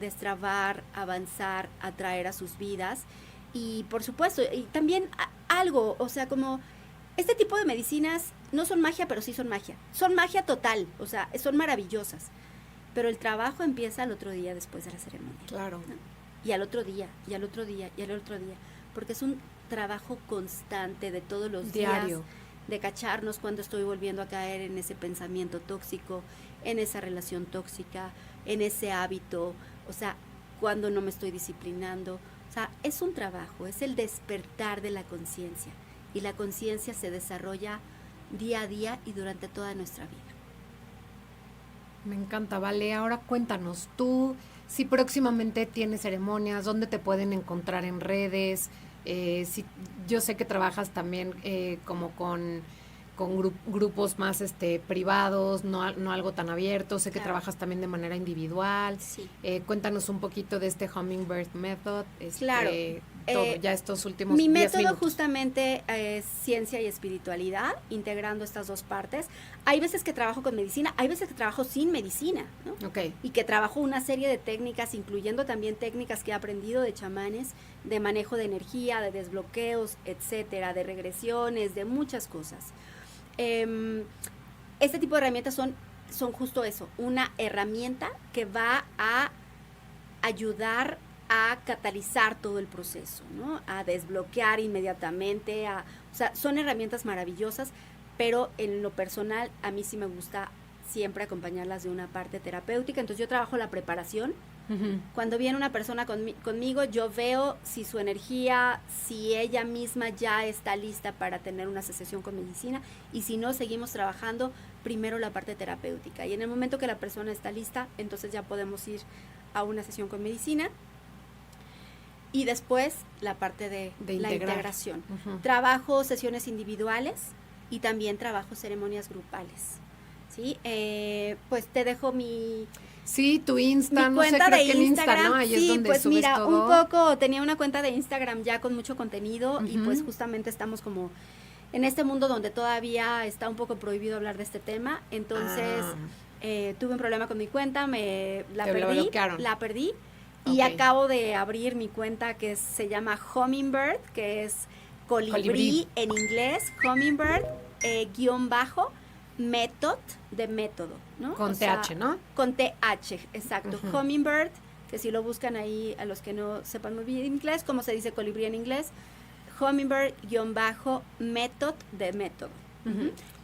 destrabar, avanzar, atraer a sus vidas. Y por supuesto, y también algo, o sea, como este tipo de medicinas no son magia, pero sí son magia. Son magia total, o sea, son maravillosas. Pero el trabajo empieza al otro día después de la ceremonia. Claro. ¿No? Y al otro día, y al otro día, y al otro día. Porque es un trabajo constante de todos los diario. días, de cacharnos cuando estoy volviendo a caer en ese pensamiento tóxico, en esa relación tóxica, en ese hábito, o sea, cuando no me estoy disciplinando. O sea, es un trabajo, es el despertar de la conciencia. Y la conciencia se desarrolla día a día y durante toda nuestra vida. Me encanta, Vale. Ahora cuéntanos, tú, si próximamente tienes ceremonias, ¿dónde te pueden encontrar en redes? Si, yo sé que trabajas también como con grupos más privados, no algo tan abierto. Sé que trabajas también de manera individual. Sí. Cuéntanos un poquito de este Hummingbird Method. Claro. Todo, ya estos últimos Mi 10 método minutos. justamente es ciencia y espiritualidad, integrando estas dos partes. Hay veces que trabajo con medicina, hay veces que trabajo sin medicina, ¿no? Okay. Y que trabajo una serie de técnicas, incluyendo también técnicas que he aprendido de chamanes, de manejo de energía, de desbloqueos, etcétera, de regresiones, de muchas cosas. Este tipo de herramientas son justo eso, una herramienta que va a ayudar a catalizar todo el proceso, ¿no? A desbloquear inmediatamente, o sea, son herramientas maravillosas, pero en lo personal a mí sí me gusta siempre acompañarlas de una parte terapéutica. Entonces yo trabajo la preparación. Cuando viene una persona conmigo, yo veo si su energía, si ella misma ya está lista para tener una sesión con medicina, y si no, seguimos trabajando primero la parte terapéutica. Y en el momento que la persona está lista, entonces ya podemos ir a una sesión con medicina. Y después la parte de la integración. Trabajo sesiones individuales y también trabajo ceremonias grupales. ¿Sí? Pues te dejo mi... Sí, tu Insta, mi no cuenta sé, creo de que en Instagram. Insta, ¿no? Ahí sí, es donde pues subes mira, todo. un poco, tenía una cuenta de Instagram ya con mucho contenido y pues justamente estamos como en este mundo donde todavía está un poco prohibido hablar de este tema. Entonces tuve un problema con mi cuenta, la perdí. Y acabo de abrir mi cuenta que se llama Hummingbird, que es colibrí en inglés, Hummingbird, _, method, de método, ¿no? Con TH, ¿no? Con TH, exacto. Hummingbird, que si lo buscan ahí, a los que no sepan muy bien inglés, ¿cómo se dice colibrí en inglés? Hummingbird _ method, de método.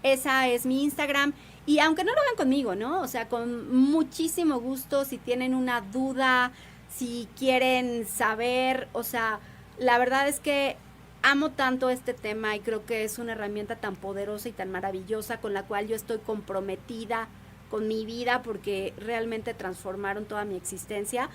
Esa es mi Instagram. Y aunque no lo hagan conmigo, ¿no? O sea, con muchísimo gusto, si tienen una duda, si quieren saber, o sea, la verdad es que amo tanto este tema y creo que es una herramienta tan poderosa y tan maravillosa con la cual yo estoy comprometida con mi vida, porque realmente transformaron toda mi existencia,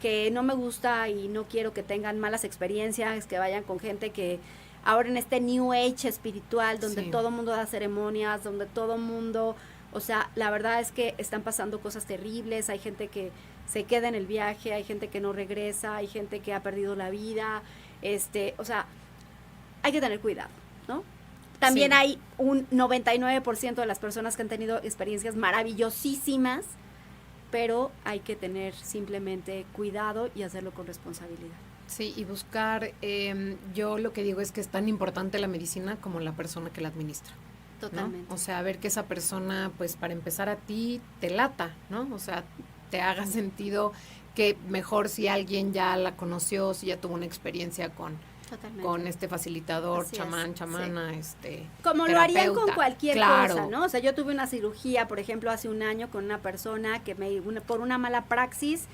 que no me gusta y no quiero que tengan malas experiencias, que vayan con gente que ahora en este New Age espiritual, donde todo mundo da ceremonias, donde todo mundo, o sea, la verdad es que están pasando cosas terribles, hay gente que se queda en el viaje, hay gente que no regresa, hay gente que ha perdido la vida, o sea, hay que tener cuidado, ¿no? También hay un 99% de las personas que han tenido experiencias maravillosísimas, pero hay que tener simplemente cuidado y hacerlo con responsabilidad. Sí, y buscar, yo lo que digo es que es tan importante la medicina como la persona que la administra. Totalmente. ¿no? O sea, ver que esa persona, pues para empezar a ti, te lata, ¿no? O sea, te haga sentido que mejor si alguien ya la conoció, si ya tuvo una experiencia con este facilitador, Así chamán, es, chamana, como lo harían con terapeuta. cualquier Claro. cosa, ¿no? O sea, yo tuve una cirugía, por ejemplo, hace un año con una persona que por una mala praxis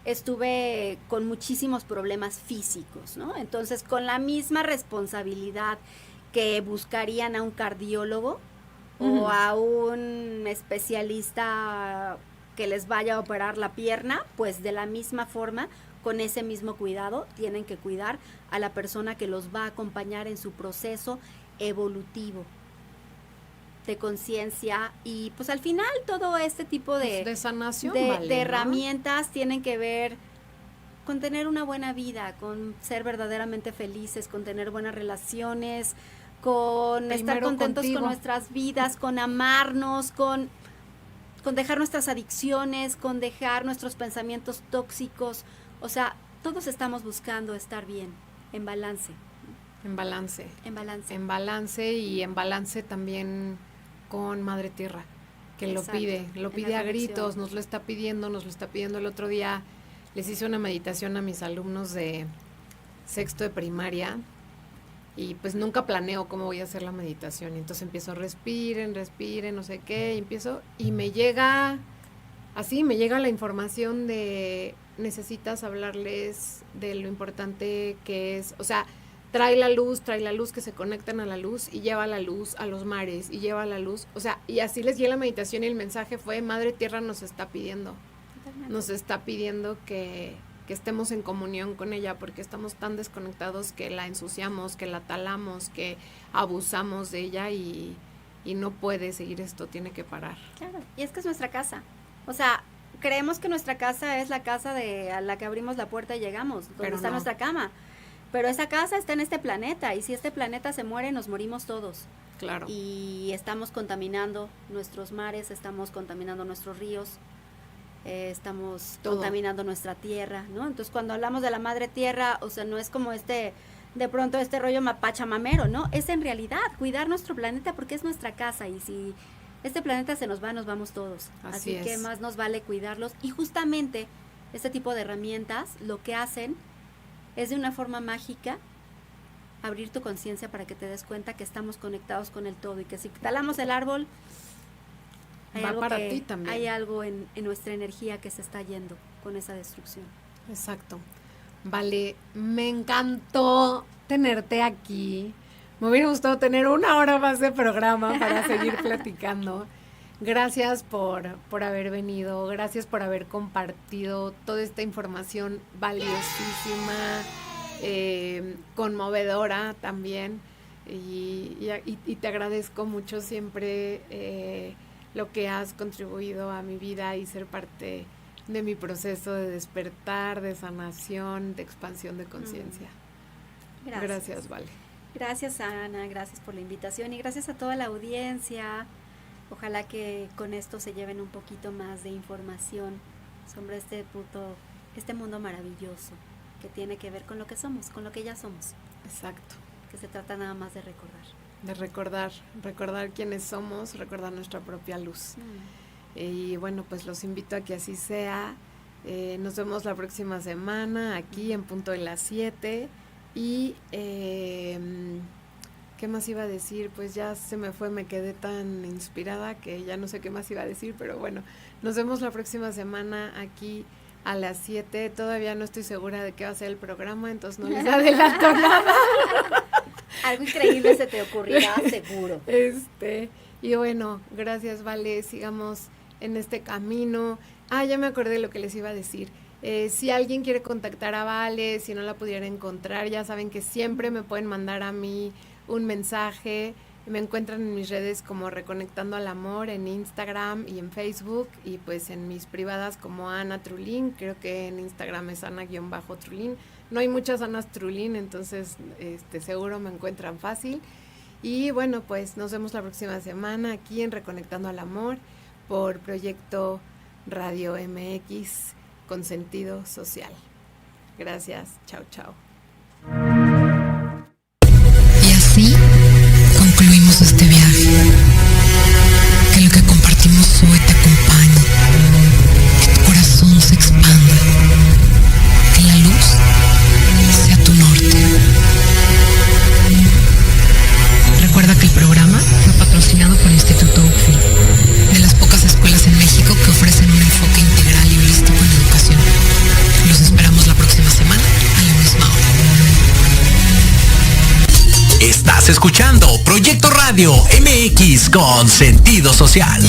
estuve con muchísimos problemas físicos, ¿no? Entonces, con la misma responsabilidad que buscarían a un cardiólogo o a un especialista que les vaya a operar la pierna, pues de la misma forma, con ese mismo cuidado, tienen que cuidar a la persona que los va a acompañar en su proceso evolutivo de conciencia. Y pues al final todo este tipo de sanación, de ¿no? herramientas tienen que ver con tener una buena vida, con ser verdaderamente felices, con tener buenas relaciones, con estar contentos con nuestras vidas, con amarnos, con dejar nuestras adicciones, con dejar nuestros pensamientos tóxicos. O sea, todos estamos buscando estar bien, en balance. En balance. En balance. En balance y en balance también con Madre Tierra, que Exacto, lo pide a gritos, nos lo está pidiendo el otro día. Les hice una meditación a mis alumnos de sexto de primaria y pues nunca planeo cómo voy a hacer la meditación. Y entonces empiezo, respiren, no sé qué, y me llega la información de necesitas hablarles de lo importante que es, o sea, trae la luz, que se conectan a la luz y lleva la luz a los mares y lleva la luz, o sea, y así les di la meditación y el mensaje fue, Madre Tierra nos está pidiendo que estemos en comunión con ella porque estamos tan desconectados que la ensuciamos, que la talamos, que abusamos de ella y no puede seguir esto, tiene que parar. Claro, y es que es nuestra casa, o sea, creemos que nuestra casa es la casa a la que abrimos la puerta y llegamos, donde está nuestra cama. Pero esa casa está en este planeta y si este planeta se muere, nos morimos todos. Claro. Y estamos contaminando nuestros mares, estamos contaminando nuestros ríos, estamos contaminando nuestra tierra, ¿no? Entonces, cuando hablamos de la Madre Tierra, o sea, no es como de pronto este rollo pachamamero, ¿no? Es en realidad cuidar nuestro planeta porque es nuestra casa y si este planeta se nos va, nos vamos todos. Así que más nos vale cuidarlos. Y justamente este tipo de herramientas lo que hacen es de una forma mágica abrir tu conciencia para que te des cuenta que estamos conectados con el todo y que si talamos el árbol, hay algo en nuestra energía que se está yendo con esa destrucción. Exacto. Vale, me encantó tenerte aquí. Me hubiera gustado tener 1 hora más de programa para seguir platicando. Gracias por haber venido, gracias por haber compartido toda esta información valiosísima, conmovedora también, y te agradezco mucho siempre lo que has contribuido a mi vida y ser parte de mi proceso de despertar, de sanación, de expansión de conciencia. Gracias, Vale. Gracias, Ana, gracias por la invitación y gracias a toda la audiencia. Ojalá que con esto se lleven un poquito más de información sobre este mundo maravilloso que tiene que ver con lo que somos, con lo que ya somos. Exacto. Que se trata nada más de recordar. De recordar quiénes somos, recordar nuestra propia luz. Y bueno, pues los invito a que así sea. Nos vemos la próxima semana aquí en punto de las 7. Y ¿qué más iba a decir? Pues ya se me fue, me quedé tan inspirada que ya no sé qué más iba a decir, pero bueno, nos vemos la próxima semana aquí a las 7. Todavía no estoy segura de qué va a ser el programa, entonces no les adelanto nada. Algo increíble se te ocurrirá, seguro. Y bueno, gracias, Vale, sigamos en este camino. Ya me acordé lo que les iba a decir. Si alguien quiere contactar a Vale, si no la pudiera encontrar, ya saben que siempre me pueden mandar a mí un mensaje. Me encuentran en mis redes como Reconectando al Amor en Instagram y en Facebook, y pues en mis privadas como Ana Trulín. Creo que en Instagram es Ana-Trulín. No hay muchas Anas Trulín, entonces seguro me encuentran fácil. Y bueno, pues nos vemos la próxima semana aquí en Reconectando al Amor por Proyecto Radio MX con sentido social. Gracias, chao, chao. Y así concluimos este viaje. Estás escuchando Proyecto Radio MX con sentido social.